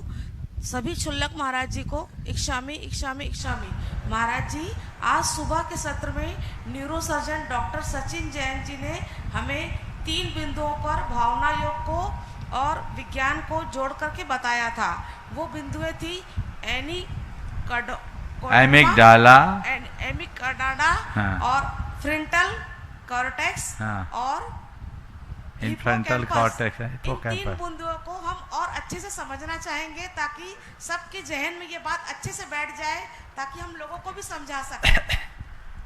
सभी क्षुल्लक महाराज जी को इक्षामी इक्षामी इक्षामी। महाराज जी, आज सुबह के सत्र में न्यूरोसर्जन डॉक्टर सचिन जैन जी ने हमें 3 बिंदुओं पर भावना योग को और विज्ञान को जोड़ करके बताया था। वो बिंदुएं थी एमिगडाला, हाँ। और फ्रंटल कॉर्टेक्स, हाँ। और इनफ्रंटल कॉर्टेक्स है। इन 3 बिंदुओं को हम और अच्छे से समझना चाहेंगे ताकि सबके जहन में ये बात अच्छे से बैठ जाए, ताकि हम लोगों को भी समझा सकें।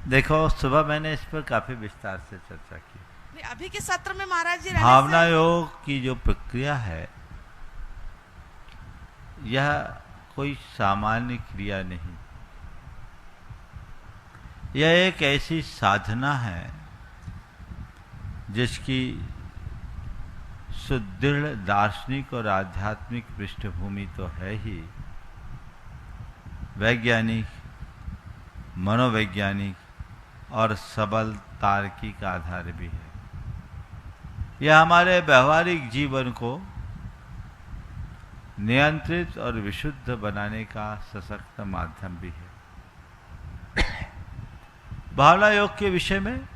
देखो, सुबह मैंने इस पर काफी विस्तार से चर्चा की। अभी के सत्र में महाराज जी भावना योग की जो प्रक्रिया है, यह कोई सामान्य क्रिया नहीं, यह एक ऐसी साधना है जिसकी सुदृढ़ दार्शनिक और आध्यात्मिक पृष्ठभूमि तो है ही, वैज्ञानिक, मनोवैज्ञानिक और सबल तार्किक आधार भी है। यह हमारे व्यवहारिक जीवन को नियंत्रित और विशुद्ध बनाने का सशक्त माध्यम भी है। भावना योग के विषय में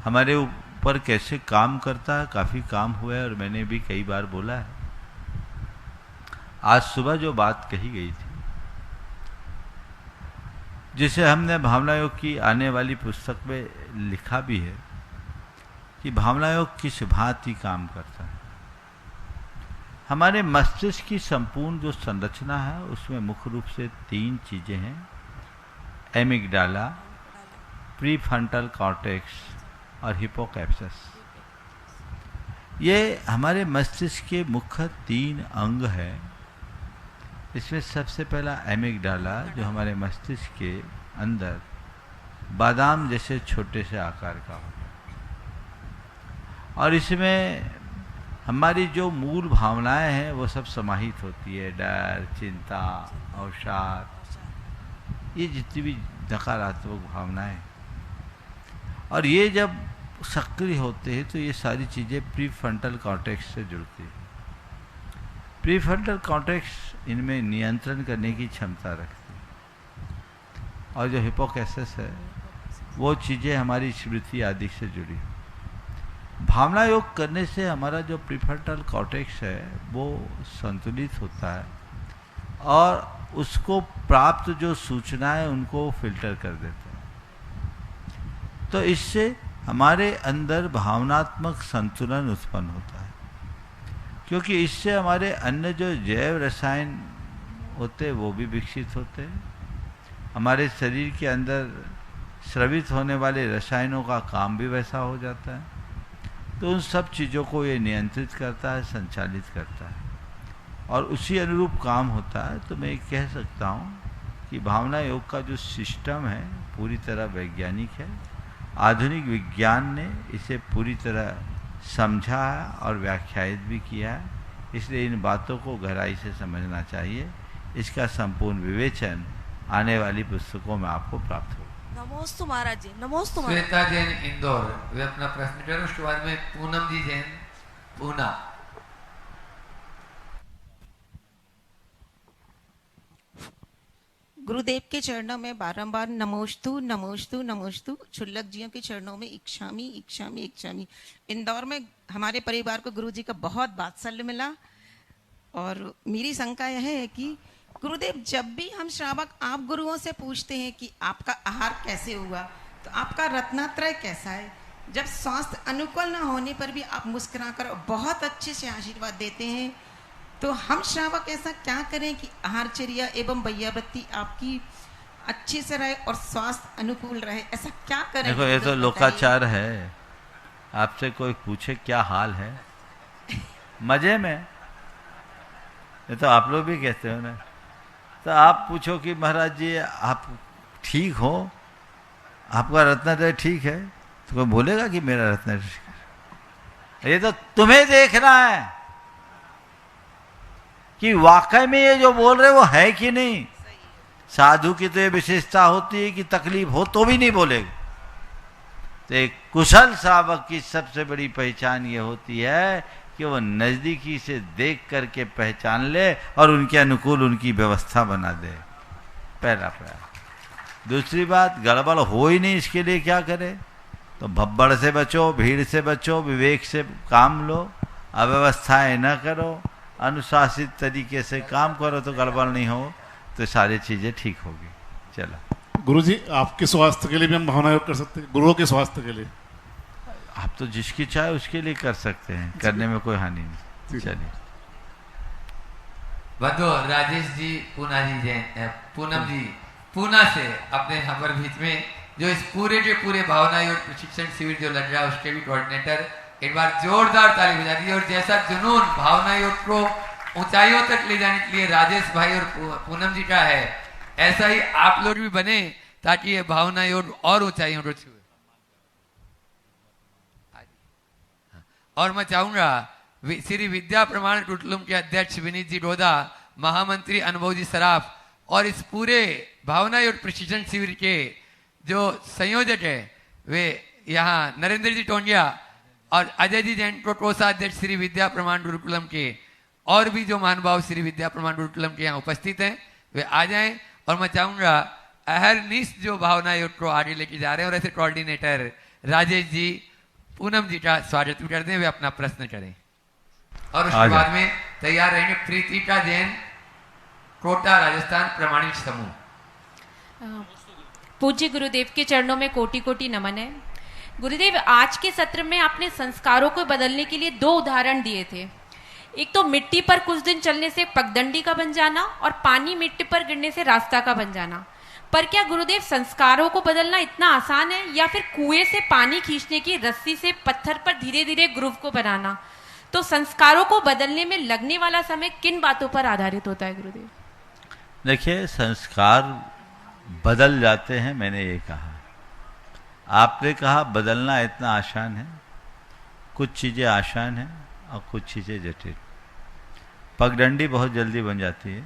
हमारे ऊपर कैसे काम करता है, काफी काम हुआ है और मैंने भी कई बार बोला है। आज सुबह जो बात कही गई थी, जिसे हमने भावना योग की आने वाली पुस्तक में लिखा भी है कि भावना योग किस भांति काम करता है। हमारे मस्तिष्क की संपूर्ण जो संरचना है उसमें मुख्य रूप से 3 चीजें हैं: एमिगडाला, प्रीफ्रंटल कॉर्टेक्स और हिपोकैम्पस। ये हमारे मस्तिष्क के मुख्य 3 अंग हैं। इसमें सबसे पहला एमिगडाला, जो हमारे मस्तिष्क के अंदर बादाम जैसे छोटे से आकार का होता है, और इसमें हमारी जो मूल भावनाएं हैं वो सब समाहित होती है। डर, चिंता, अवसाद, ये जितनी भी नकारात्मक भावनाएं, और ये जब सक्रिय होते हैं तो ये सारी चीज़ें प्रीफ्रंटल कॉर्टेक्स से जुड़ती है। प्रीफ्रंटल कॉर्टेक्स इनमें नियंत्रण करने की क्षमता रखती है, और जो हिपोकैम्पस है वो चीज़ें हमारी स्मृति आदि से जुड़ी है। भावना योग करने से हमारा जो प्रीफ्रंटल कॉर्टेक्स है वो संतुलित होता है और उसको प्राप्त जो सूचनाएं उनको फिल्टर कर देता है। तो इससे हमारे अंदर भावनात्मक संतुलन उत्पन्न होता है, क्योंकि इससे हमारे अन्य जो जैव रसायन होते हैं वो भी विकसित होते हैं। हमारे शरीर के अंदर स्रावित होने वाले रसायनों का काम भी वैसा हो जाता है। तो उन सब चीज़ों को ये नियंत्रित करता है, संचालित करता है, और उसी अनुरूप काम होता है। तो मैं कह सकता हूँ कि भावना योग का जो सिस्टम है पूरी तरह वैज्ञानिक है। आधुनिक विज्ञान ने इसे पूरी तरह समझा है और व्याख्यायित भी किया है। इसलिए इन बातों को गहराई से समझना चाहिए। इसका संपूर्ण विवेचन आने वाली पुस्तकों में आपको प्राप्त होगा। नमोस्तु महाराज जी, नमोस्तु महाराज। श्वेता जैन इंदौर, वे अपना प्रश्न करें, उसके बाद में पूनम जी जैन पूना। गुरुदेव के चरणों में बारंबार नमोस्तु नमोस्तु नमोस्तु। क्षुल्लक जियों के चरणों में इक्षामी इक्षामी इक्षामी। इंदौर में हमारे परिवार को गुरु जी का बहुत वात्सल्य मिला और मेरी शंका यह है कि गुरुदेव, जब भी हम श्रावक आप गुरुओं से पूछते हैं कि आपका आहार कैसे हुआ, तो आपका रत्नात्रय कैसा है, जब स्वास्थ्य अनुकूल न होने पर भी आप मुस्कुराकर बहुत अच्छे से आशीर्वाद देते हैं, तो हम श्रावक ऐसा क्या करें कि आहारचर्या एवं वैयावृत्ति आपकी अच्छे से रहे और स्वास्थ्य अनुकूल रहे, ऐसा क्या करें? देखो, ये तो लोकाचार है। आपसे कोई पूछे क्या हाल है, मजे में, ये तो आप लोग भी कहते हो ना। तो आप पूछो कि महाराज जी आप ठीक हो, आपका रत्नात्रय ठीक है, तो कोई बोलेगा कि मेरा रत्नात्रय ठीक है? ये तो तुम्हें देखना है कि वाकई में ये जो बोल रहे वो है कि नहीं। साधु की तो ये विशेषता होती है कि तकलीफ हो तो भी नहीं बोलेगा। तो एक कुशल श्रावक की सबसे बड़ी पहचान ये होती है कि वो नजदीकी से देख करके पहचान ले और उनके अनुकूल उनकी व्यवस्था बना दे। पहला प्रयास। दूसरी बात, गड़बड़ हो ही नहीं, इसके लिए क्या करे? तो भब्बड़ से बचो, भीड़ से बचो, विवेक से काम लो, अव्यवस्थाएं न करो, अनुशासित तरीके से काम करो, तो गड़बड़ नहीं हो, तो सारी चीजें ठीक होगी। चलो गुरुजी, आपके स्वास्थ्य के लिए भी हम भावना योग कर सकते हैं, गुरुओं के स्वास्थ्य के लिए? आप तो जिसकी चाहे उसके लिए कर सकते हैं, करने में कोई हानि नहीं। चलिए बंधु राजेश जी पूना जी जैन, पूनम जी पूना से अपने यहाँ पर बीच में जो इस पूरे के पूरे भावना योग प्रशिक्षण शिविर जो लग रहा है उसके भी कोऑर्डिनेटर, एक बार जोरदार ताली बजा दीजिए। और जैसा जुनून भावना योग को ऊंचाइयों तक ले जाने के लिए राजेश भाई और पूनम जी का है, ऐसा ही आप लोग भी बने ताकि ये भावना योग और ऊंचाइयों को छुए। और मैं चाहूंगा श्री विद्या प्रमाण गुरुकुलम के अध्यक्ष विनीत जी डोदा, महामंत्री अनुभव जी सराफ और इस पूरे भावना योग प्रशिक्षण शिविर के जो संयोजक है वे यहाँ नरेंद्र जी टोंगिया और अजय जी जैन को कोषाध्यक्ष श्री विद्या प्रमाण गुरुकुलम के और भी जो महानुभाव श्री विद्या प्रमाण गुरुकुलम के यहाँ उपस्थित हैं वे आ जाएं। और मैं चाहूंगा अहरनिश जो भावना योग को आगे लेके जा रहे हैं और ऐसे कोऑर्डिनेटर राजेश जी पूनम जी का स्वागत कर दें, वे अपना प्रश्न करें। और उसके बाद में तैयार रहेंगे प्रीतिका जैन, कोटा राजस्थान प्रमाणित समूह। पूज्य गुरुदेव के चरणों में कोटि कोटि नमन है। गुरुदेव, आज के सत्र में आपने संस्कारों को बदलने के लिए 2 उदाहरण दिए थे। एक तो मिट्टी पर कुछ दिन चलने से पगडंडी का बन जाना और पानी मिट्टी पर गिरने से रास्ता का बन जाना। पर क्या गुरुदेव संस्कारों को बदलना इतना आसान है, या फिर कुएं से पानी खींचने की रस्सी से पत्थर पर धीरे धीरे ग्रूव को बनाना? तो संस्कारों को बदलने में लगने वाला समय किन बातों पर आधारित होता है गुरुदेव? देखिए, संस्कार बदल जाते हैं, मैंने ये कहा। आपने कहा बदलना इतना आसान है। कुछ चीज़ें आसान हैं और कुछ चीज़ें जटिल। पगडंडी बहुत जल्दी बन जाती है,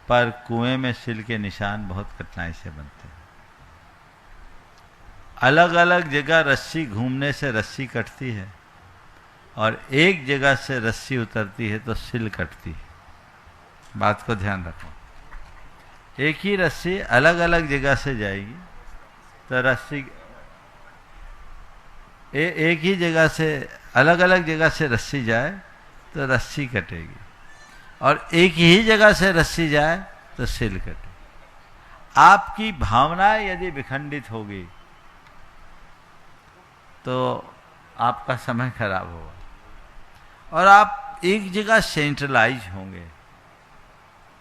पर कुएं में सिल के निशान बहुत कठिनाई से बनते हैं। अलग अलग जगह रस्सी घूमने से रस्सी कटती है और एक जगह से रस्सी उतरती है तो सिल कटती है। बात को ध्यान रखो। एक ही रस्सी अलग अलग जगह से जाएगी तो रस्सी एक ही जगह से अलग अलग जगह से रस्सी जाए तो रस्सी कटेगी, और एक ही जगह से रस्सी जाए तो सिल कटे। आपकी भावनाएं यदि विखंडित होगी तो आपका समय खराब होगा, और आप एक जगह सेंट्रलाइज होंगे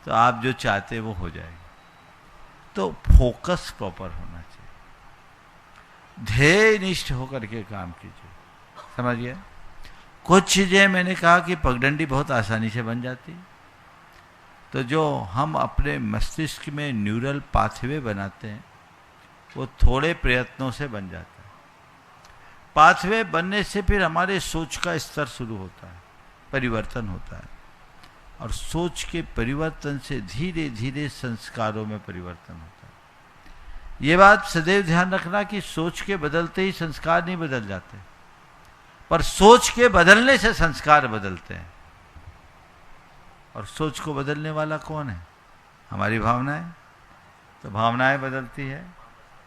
तो आप जो चाहते वो हो जाएगा। तो फोकस प्रॉपर होना चाहिए, ध्येय निष्ठ होकर के काम कीजिए। समझ गया? कुछ चीजें मैंने कहा कि पगडंडी बहुत आसानी से बन जाती है, तो जो हम अपने मस्तिष्क में न्यूरल पाथवे बनाते हैं वो थोड़े प्रयत्नों से बन जाता है। पाथवे बनने से फिर हमारे सोच का स्तर शुरू होता है। परिवर्तन होता है, और सोच के परिवर्तन से धीरे धीरे संस्कारों में परिवर्तन होता है। ये बात सदैव ध्यान रखना कि सोच के बदलते ही संस्कार नहीं बदल जाते, पर सोच के बदलने से संस्कार बदलते हैं। और सोच को बदलने वाला कौन है? हमारी भावनाएं। तो भावनाएं बदलती है,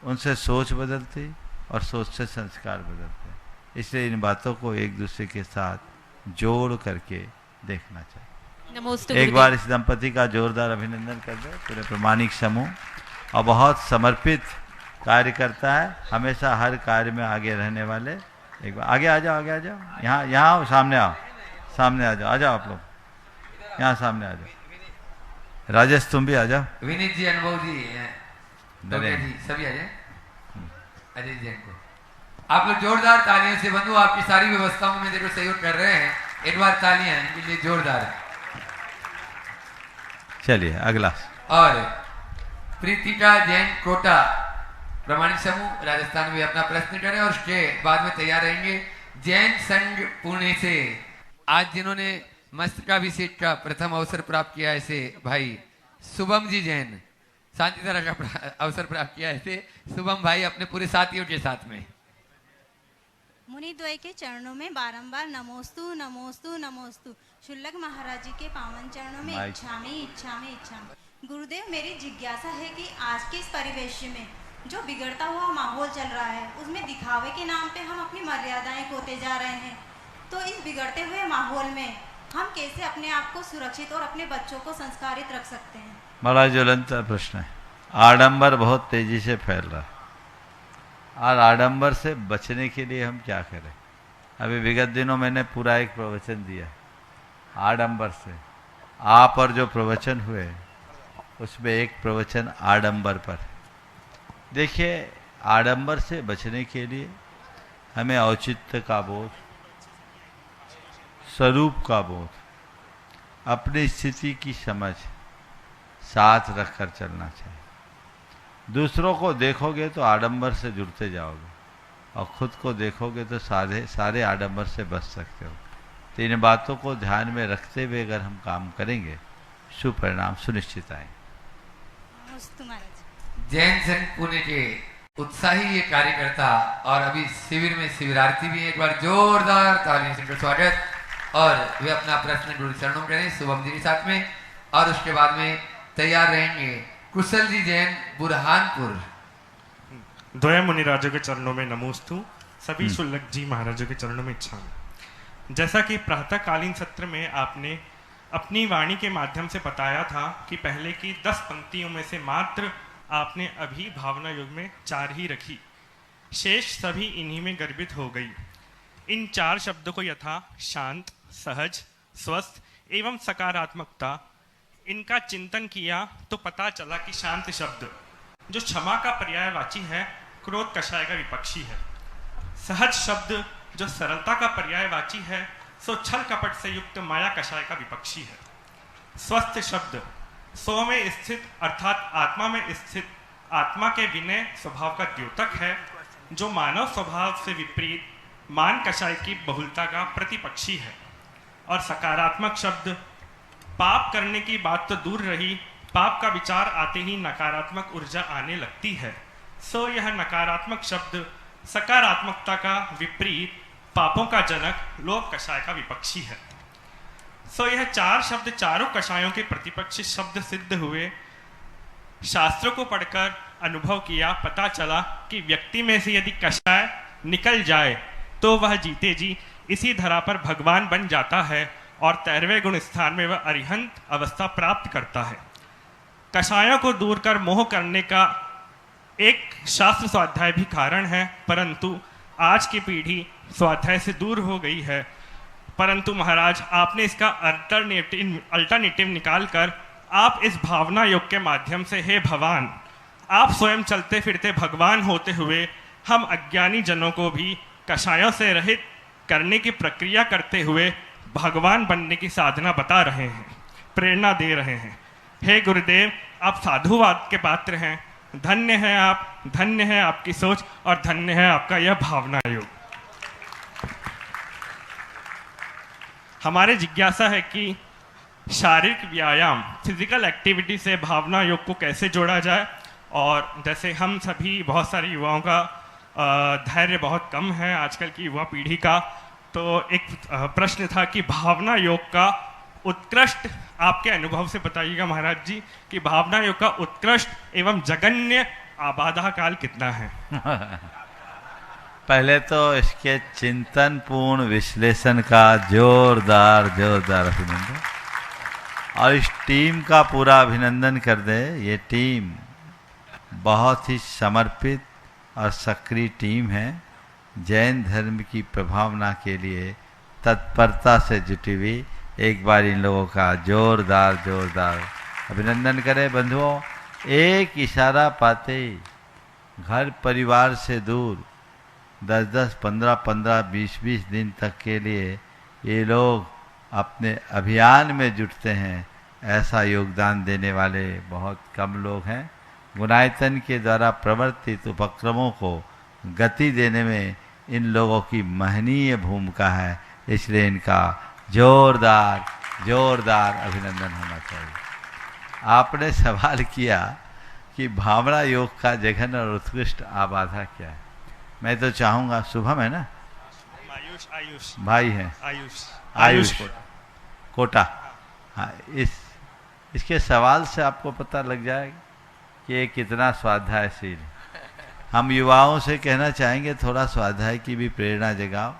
उनसे सोच बदलती, और सोच से संस्कार बदलते हैं। इसलिए इन बातों को एक दूसरे के साथ जोड़ करके देखना चाहिए। नमस्ते एक बार इस दंपति का जोरदार अभिनंदन कर दे, पूरे प्रमाणिक समूह, और बहुत समर्पित कार्य करता है, हमेशा हर कार्य में आगे रहने वाले। एक बार आगे आ जाओ, आगे आ जाओ, यहाँ सामने आओ, सामने आ जाओ आप लोग, यहाँ सामने आ जाओ। राजेश तुम भी आ जाओ। विनीत जी, अनुभव जी, जी सभी आ जाए। अजय जी को आप लोग जोरदार तालियों से बंधु आपकी सारी व्यवस्थाओं में देखो सहयोग कर रहे हैं। एक बार तालियां इनके लिए जोरदार। चलिए अगला। और प्रीतिका जैन कोटा प्रमाणिक समूह राजस्थान में अपना प्रश्न करें और उसके बाद में तैयार रहेंगे जैन संघ पुणे से। आज जिन्होंने मस्तकाभिषेक का प्रथम अवसर प्राप्त किया ऐसे भाई शुभम जी जैन, शांति तरह का अवसर प्राप्त किया ऐसे शुभम भाई अपने पूरे साथियों के साथ में। मुनि द्वय के चरणों में बारंबार नमोस्तु नमोस्तु नमोस्तु। शुल्लक महाराज जी के पावन चरणों में इच्छामि इच्छामि इच्छामि। गुरुदेव, मेरी जिज्ञासा है कि आज के इस परिवेश में जो बिगड़ता हुआ माहौल चल रहा है, उसमें दिखावे के नाम पे हम अपनी मर्यादाएं खोते जा रहे हैं। तो इस बिगड़ते हुए माहौल में हम कैसे अपने आप को सुरक्षित और अपने बच्चों को संस्कारित रख सकते हैं? बड़ा ज्वलंत प्रश्न है। आडंबर बहुत तेजी से फैल रहा है, और आडंबर से बचने के लिए हम क्या करें? अभी विगत दिनों मैंने पूरा एक प्रवचन दिया आडंबर से। आप और जो प्रवचन हुए उसमें एक प्रवचन आडंबर पर। देखिए, आडंबर से बचने के लिए हमें औचित्य का बोध, स्वरूप का बोध, अपनी स्थिति की समझ साथ रखकर चलना चाहिए। दूसरों को देखोगे तो आडंबर से जुड़ते जाओगे, और खुद को देखोगे तो सारे आडंबर से बच सकते हो। तो इन बातों को ध्यान में रखते हुए अगर हम काम करेंगे, सुपरिणाम सुनिश्चित आएंगे। जैन संघ पुणे के उत्साही ये कार्यकर्ता और अभी शिविर में शिविरार्थी भी, एक बार जोरदार तालियों से स्वागत। और वे अपना प्रश्न गुरु चरणों में करें शुभम जी के साथ में, और उसके बाद में तैयार रहेंगे कुशल जी जैन बुरहानपुर। द्वय मुनिराजों के चरणों में नमोस्तु। सभी शुल्लक जी महाराजों के चरणों में इच्छामि। जैसा कि प्रातःकालीन सत्र में आपने अपनी वाणी के माध्यम से बताया था कि पहले की 10 पंक्तियों में से मात्र आपने अभी भावना युग में 4 ही रखी, शेष सभी इन्हीं में गर्भित हो गई। इन 4 शब्दों को यथा शांत, सहज, स्वस्थ एवं सकारात्मकता, इनका चिंतन किया तो पता चला कि शांत शब्द जो क्षमा का पर्यायवाची है, क्रोध कषाय का विपक्षी है। सहज शब्द जो सरलता का पर्यायवाची है, सो छल कपट से युक्त माया कषाय का विपक्षी है। स्वस्थ शब्द स्व में स्थित अर्थात आत्मा में स्थित आत्मा के विनय स्वभाव का द्योतक है, जो मानव स्वभाव से विपरीत मान कषाय की बहुलता का प्रतिपक्षी है। और सकारात्मक शब्द पाप करने की बात तो दूर रही, पाप का विचार आते ही नकारात्मक ऊर्जा आने लगती है, सो यह नकारात्मक शब्द सकारात्मकता का विपरीत पापों का जनक लोभ कषाय का विपक्षी है। सो यह 4 शब्द चारों कषायों के प्रतिपक्षी शब्द सिद्ध हुए। शास्त्रों को पढ़कर अनुभव किया, पता चला कि व्यक्ति में से यदि कषाय निकल जाए तो वह जीते जी इसी धरा पर भगवान बन जाता है और 13वें गुण स्थान में वह अरिहंत अवस्था प्राप्त करता है। कषायों को दूर कर मोह करने का एक शास्त्र स्वाध्याय भी कारण है, परंतु आज की पीढ़ी स्वाध्याय से दूर हो गई है। परंतु महाराज, आपने इसका अल्टरनेटिव निकालकर आप इस भावना योग के माध्यम से, हे भगवान, आप स्वयं चलते फिरते भगवान होते हुए हम अज्ञानी जनों को भी कषायों से रहित करने की प्रक्रिया करते हुए भगवान बनने की साधना बता रहे हैं, प्रेरणा दे रहे हैं। हे गुरुदेव, आप साधुवाद के पात्र हैं। धन्य है आप, धन्य है आपकी सोच और धन्य है आपका यह भावना योग। हमारे जिज्ञासा है कि शारीरिक व्यायाम फिजिकल एक्टिविटी से भावना योग को कैसे जोड़ा जाए। और जैसे हम सभी बहुत सारे युवाओं का धैर्य बहुत कम है आजकल की युवा पीढ़ी का, तो एक प्रश्न था कि भावना योग का उत्कृष्ट, आपके अनुभव से बताइएगा महाराज जी, कि भावना योग का उत्कृष्ट एवं जघन्य आबाधा काल कितना है? पहले तो इसके चिंतन पूर्ण विश्लेषण का जोरदार अभिनंदन, और इस टीम का पूरा अभिनंदन कर दे। ये टीम बहुत ही समर्पित और सक्रिय टीम है, जैन धर्म की प्रभावना के लिए तत्परता से जुटी हुई। एक बार इन लोगों का जोरदार अभिनंदन करें। बंधुओं, एक इशारा पाते ही घर परिवार से दूर 10-10, 15-15, 20-20 दिन तक के लिए ये लोग अपने अभियान में जुटते हैं। ऐसा योगदान देने वाले बहुत कम लोग हैं। गुणायतन के द्वारा प्रवर्तित उपक्रमों को गति देने में इन लोगों की महनीय भूमिका है, इसलिए इनका जोरदार अभिनंदन होना चाहिए। आपने सवाल किया कि भावना योग का जघन और उत्कृष्ट आबाधा क्या है। मैं तो चाहूँगा, शुभम है ना, आयुष भाई हैं, आयुष कोटा। हाँ, इसके सवाल से आपको पता लग जाएगा कि ये कितना स्वाध्यायशील है। हम युवाओं से कहना चाहेंगे, थोड़ा स्वाध्याय की भी प्रेरणा जगाओ।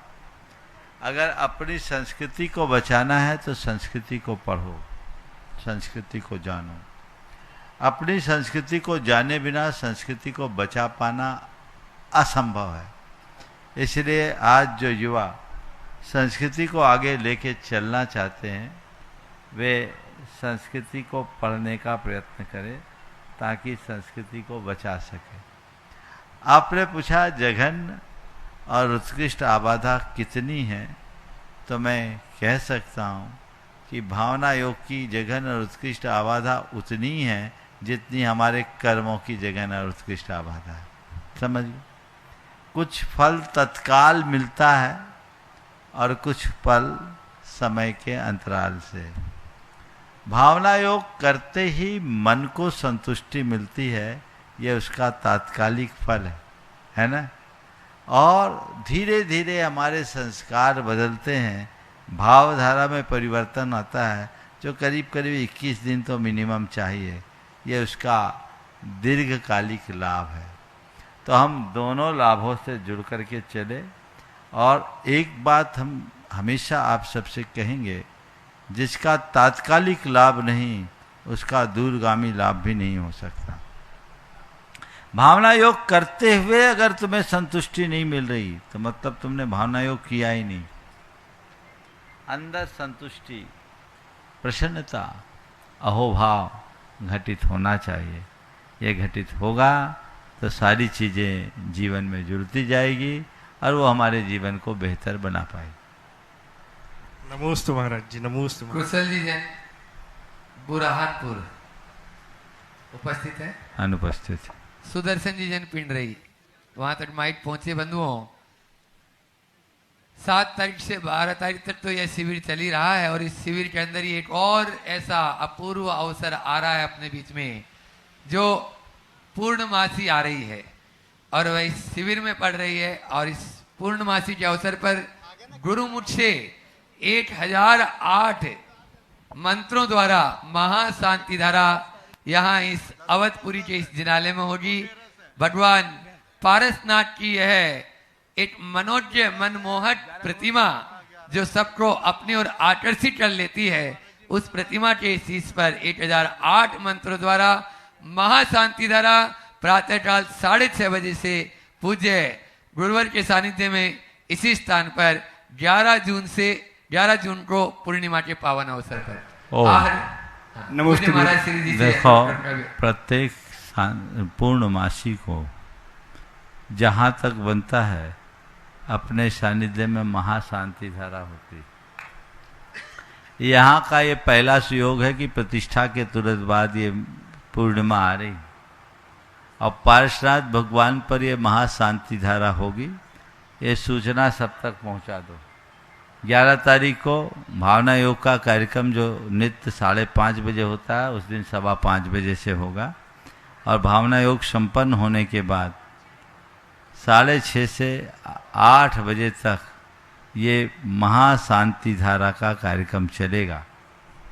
अगर अपनी संस्कृति को बचाना है तो संस्कृति को पढ़ो, संस्कृति को जानो। अपनी संस्कृति को जाने बिना संस्कृति को बचा पाना असंभव है। इसलिए आज जो युवा संस्कृति को आगे लेके चलना चाहते हैं, वे संस्कृति को पढ़ने का प्रयत्न करें ताकि संस्कृति को बचा सके। आपने पूछा जघन और उत्कृष्ट आबाधा कितनी है, तो मैं कह सकता हूँ कि भावना योग की जघन और उत्कृष्ट आबाधा उतनी है जितनी हमारे कर्मों की जघन और उत्कृष्ट आबाधा है। समझिए, कुछ फल तत्काल मिलता है और कुछ फल समय के अंतराल से। भावना योग करते ही मन को संतुष्टि मिलती है, ये उसका तात्कालिक फल है ना। और धीरे धीरे हमारे संस्कार बदलते हैं, भावधारा में परिवर्तन आता है, जो करीब करीब 21 दिन तो मिनिमम चाहिए। ये उसका दीर्घकालिक लाभ है। तो हम दोनों लाभों से जुड़ करके चले। और एक बात हम हमेशा आप सबसे कहेंगे, जिसका तात्कालिक लाभ नहीं, उसका दूरगामी लाभ भी नहीं हो सकता। भावना योग करते हुए अगर तुम्हें संतुष्टि नहीं मिल रही, तो मतलब तुमने भावना योग किया ही नहीं। अंदर संतुष्टि, प्रसन्नता, अहोभाव घटित होना चाहिए। ये घटित होगा तो सारी चीज़ें जीवन में जुड़ती जाएगी और वो हमारे जीवन को बेहतर बना पाएगी। नमोस्तु महाराज जी, नमोस्तु। कुशल जी जैन बुरहानपुर उपस्थित है, अनुपस्थित। सुदर्शन जी जैन पिंडरई, वहां तक माइक पहुंचे। बंधुओं, 7 तारीख से 12 तारीख तक तो यह शिविर चल ही रहा है, और इस शिविर के अंदर ही एक और ऐसा अपूर्व अवसर आ रहा है अपने बीच में, जो पूर्णमासी आ रही है और वह इस शिविर में पढ़ रही है। और इस पूर्णमासी के अवसर पर गुरुमुख से 1008 मंत्रों द्वारा महाशांति धारा यहाँ इस अवधपुरी के इस जिनालय में होगी। भगवान पारसनाथ की यह एक मनोज्ञ मनमोहक प्रतिमा जो सबको अपनी ओर आकर्षित कर लेती है, उस प्रतिमा के शीश पर 1008 मंत्रों द्वारा महाशांति धारा प्रातःकाल 6:30 बजे से पूज्य गुरुवर के सानिध्य में इसी स्थान पर 11 जून को पूर्णिमा के पावन अवसर पर। नमस्ते महाराज श्री जी। देखो, प्रत्येक पूर्णमासी को जहाँ तक बनता है अपने सानिध्य में महाशांति धारा होती। यहाँ का ये पहला सुयोग है कि प्रतिष्ठा के तुरंत बाद ये पूर्णिमा आ रही और पार्श्वनाथ भगवान पर ये महाशांति धारा होगी। ये सूचना सब तक पहुँचा दो। 11 तारीख को भावना योग का कार्यक्रम जो नित्य 5:30 बजे होता है, उस दिन 5:15 बजे से होगा। और भावना योग संपन्न होने के बाद 6:30 से 8 बजे तक ये महाशांति धारा का कार्यक्रम चलेगा।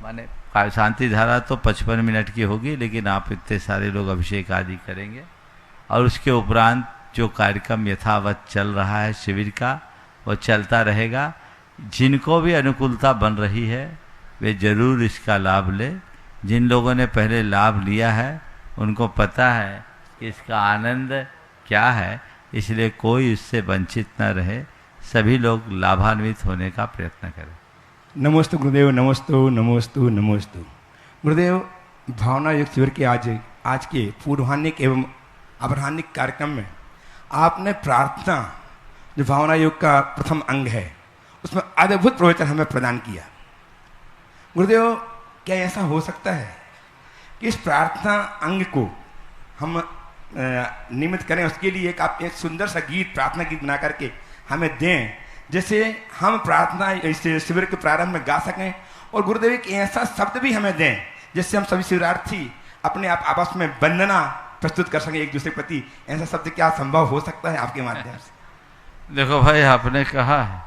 माने शांति धारा तो 55 मिनट की होगी, लेकिन आप इतने सारे लोग अभिषेक आदि करेंगे। और उसके उपरांत जो कार्यक्रम यथावत चल रहा है शिविर का, वो चलता रहेगा। जिनको भी अनुकूलता बन रही है वे जरूर इसका लाभ लें। जिन लोगों ने पहले लाभ लिया है उनको पता है कि इसका आनंद क्या है, इसलिए कोई इससे वंचित न रहे। सभी लोग लाभान्वित होने का प्रयत्न करें। नमोस्तु गुरुदेव, नमोस्तु नमोस्तु नमोस्तु। गुरुदेव, भावना योग शिविर के आज के पूर्वाह्निक एवं अपराह्निक कार्यक्रम में आपने प्रार्थना, जो भावना योग का प्रथम अंग है, उसमें अद्भुत प्रवचन हमें प्रदान किया। गुरुदेव, क्या ऐसा हो सकता है कि इस प्रार्थना अंग को हम नियमित करें? उसके लिए आप एक सुंदर सा गीत, प्रार्थना गीत बना करके हमें दें, जैसे हम प्रार्थना इस शिविर के प्रारंभ में गा सकें। और गुरुदेव एक ऐसा शब्द भी हमें दें जिससे हम सभी शिविरार्थी अपने आप आपस में वंदना प्रस्तुत कर सकें एक दूसरे के प्रति। ऐसा शब्द क्या संभव हो सकता है आपके माध्यम से? देखो भाई, आपने कहा है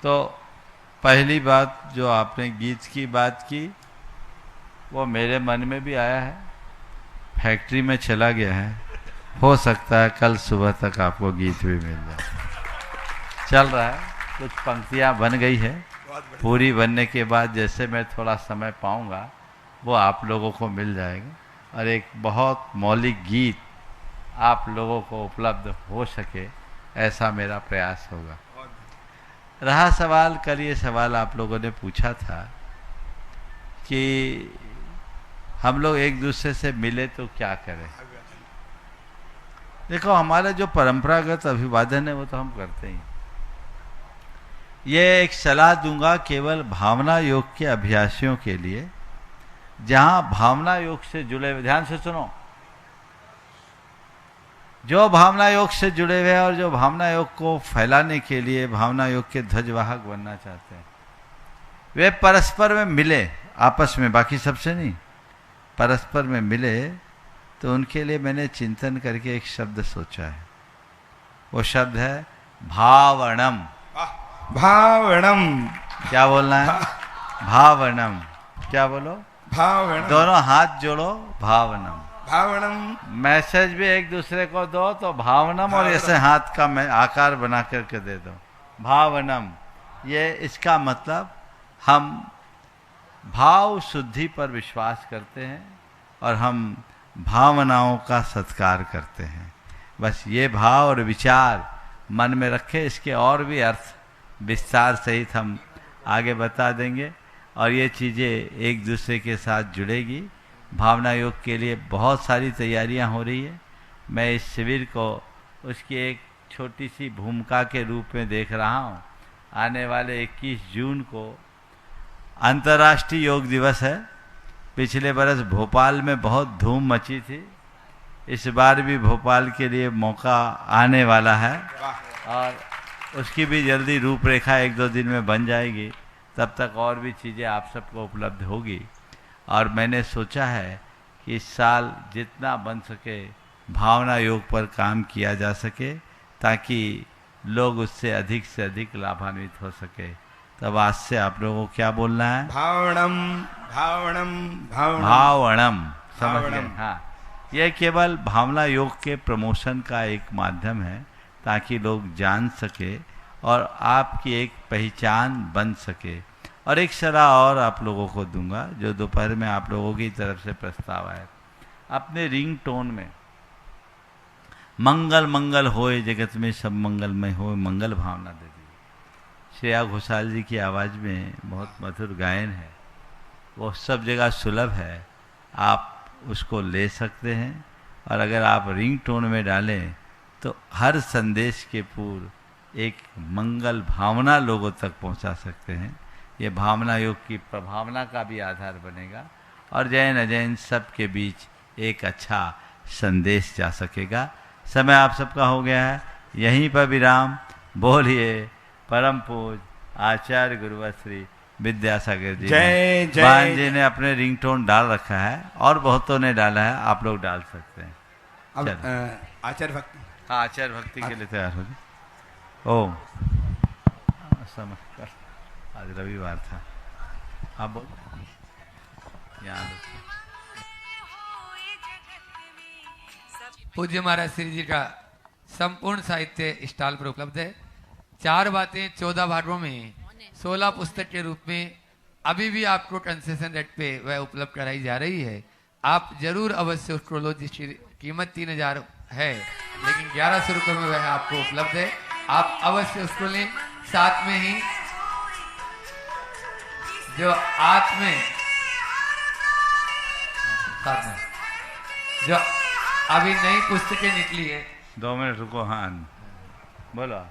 तो पहली बात जो आपने गीत की बात की वो मेरे मन में भी आया है, फैक्ट्री में चला गया है। हो सकता है कल सुबह तक आपको गीत भी मिल जाए। चल रहा है, कुछ पंक्तियां बन गई है। पूरी बनने के बाद जैसे मैं थोड़ा समय पाऊंगा वो आप लोगों को मिल जाएगा और एक बहुत मौलिक गीत आप लोगों को उपलब्ध हो सके, ऐसा मेरा प्रयास होगा। रहा सवाल, कल ये सवाल आप लोगों ने पूछा था कि हम लोग एक दूसरे से मिले तो क्या करें। देखो, हमारा जो परंपरागत अभिवादन है वो तो हम करते ही। ये एक सलाह दूंगा केवल भावना योग के अभ्यासियों के लिए, जहां भावना योग से जुड़े हुए, ध्यान से सुनो, जो भावना योग से जुड़े हुए हैं और जो भावना योग को फैलाने के लिए भावना योग के ध्वजवाहक बनना चाहते हैं, वे परस्पर में मिले, आपस में, बाकी सबसे नहीं, परस्पर में मिले। तो उनके लिए मैंने चिंतन करके एक शब्द सोचा है। वो शब्द है भावनम। भावनम। क्या बोलना है? भावनम। क्या बोलो? भावनम। दोनों हाथ जोड़ो, भावनम। भावनम। मैसेज भी एक दूसरे को दो तो भावनम, और ऐसे हाथ का आकार बना करके दे दो, भावनम। ये इसका मतलब हम भाव शुद्धि पर विश्वास करते हैं और हम भावनाओं का सत्कार करते हैं। बस ये भाव और विचार मन में रखे। इसके और भी अर्थ विस्तार सहित हम आगे बता देंगे और ये चीज़ें एक दूसरे के साथ जुड़ेगी। भावना योग के लिए बहुत सारी तैयारियां हो रही है। मैं इस शिविर को उसकी एक छोटी सी भूमिका के रूप में देख रहा हूँ। आने वाले 21 जून को अंतर्राष्ट्रीय योग दिवस है। पिछले बरस भोपाल में बहुत धूम मची थी, इस बार भी भोपाल के लिए मौका आने वाला है और उसकी भी जल्दी रूपरेखा 1-2 दिन में बन जाएगी। तब तक और भी चीज़ें आप सबको उपलब्ध होगी। और मैंने सोचा है कि इस साल जितना बन सके भावना योग पर काम किया जा सके ताकि लोग उससे अधिक लाभान्वित हो सके। तब आज से आप लोगों को क्या बोलना है? भावनम। भावनम। भावनम। भावनम। समझ गए? हाँ, यह केवल भावना योग के प्रमोशन का एक माध्यम है ताकि लोग जान सके और आपकी एक पहचान बन सके। और एक सलाह और आप लोगों को दूंगा जो दोपहर में आप लोगों की तरफ से प्रस्ताव आया। अपने रिंग टोन में मंगल मंगल होए जगत में सब मंगलमय होए, मंगल भावना दे दीजिए। श्रेया घोषाल जी की आवाज़ में बहुत मधुर गायन है, वो सब जगह सुलभ है, आप उसको ले सकते हैं। और अगर आप रिंग टोन में डालें तो हर संदेश के पूर्व एक मंगल भावना लोगों तक पहुंचा सकते हैं। ये भावना योग की प्रभावना का भी आधार बनेगा और जैन अजैन सब के बीच एक अच्छा संदेश जा सकेगा। समय आप सबका हो गया है, यहीं पर विराम। बोलिए परम पूज आचार्य गुरुवर श्री विद्यासागर जी जय जय भान जी ने अपने रिंगटोन डाल रखा है और बहुतों ने डाला है, आप लोग डाल सकते हैं। अब चलो। आचार्य भक्ति, हाँ आचार्य भक्ति के लिए तैयार हो जाए। ओम नमस्कार। आज रविवार था, आप बोलो यहाँ पूज्य महाराज श्री जी का संपूर्ण साहित्य स्टॉल पर उपलब्ध है। 4 बातें 14 भागों में 16 पुस्तक के रूप में अभी भी आपको कंसेशन रेट पे वह उपलब्ध कराई जा रही है। आप जरूर अवश्य उसको लो, जिसकी कीमत 3000 है लेकिन 1100 रुपये में वह आपको उपलब्ध है। आप अवश्य उसको लें। साथ में ही जो जो अभी नई पुस्तकें निकली है, 2 मिनट रुको। हाँ बोलो।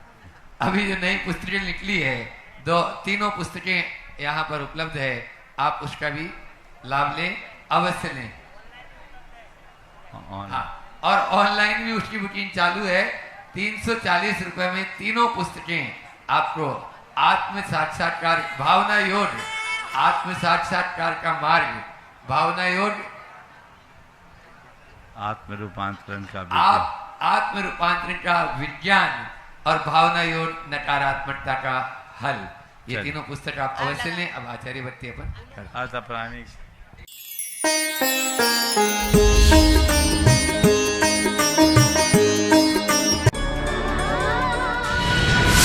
अभी जो नई पुस्तकें निकली है, 3 पुस्तकें यहाँ पर उपलब्ध है, आप उसका भी लाभ लें, अवश्य लें। हाँ, और ऑनलाइन भी उसकी बुकिंग चालू है। 340 रुपए में 3 पुस्तकें आपको आत्म साक्षात्कार, भावना योग, आत्म साक्षात्कार का मार्ग, भावना योग, आत्म रूपांतरण का आप आत्म रूपांतरण का विज्ञान और भावना योग, नकारात्मकता का हल, ये 3 पुस्तक आप अवश्य लें। अब आचार्य भक्ति अपन प्राणी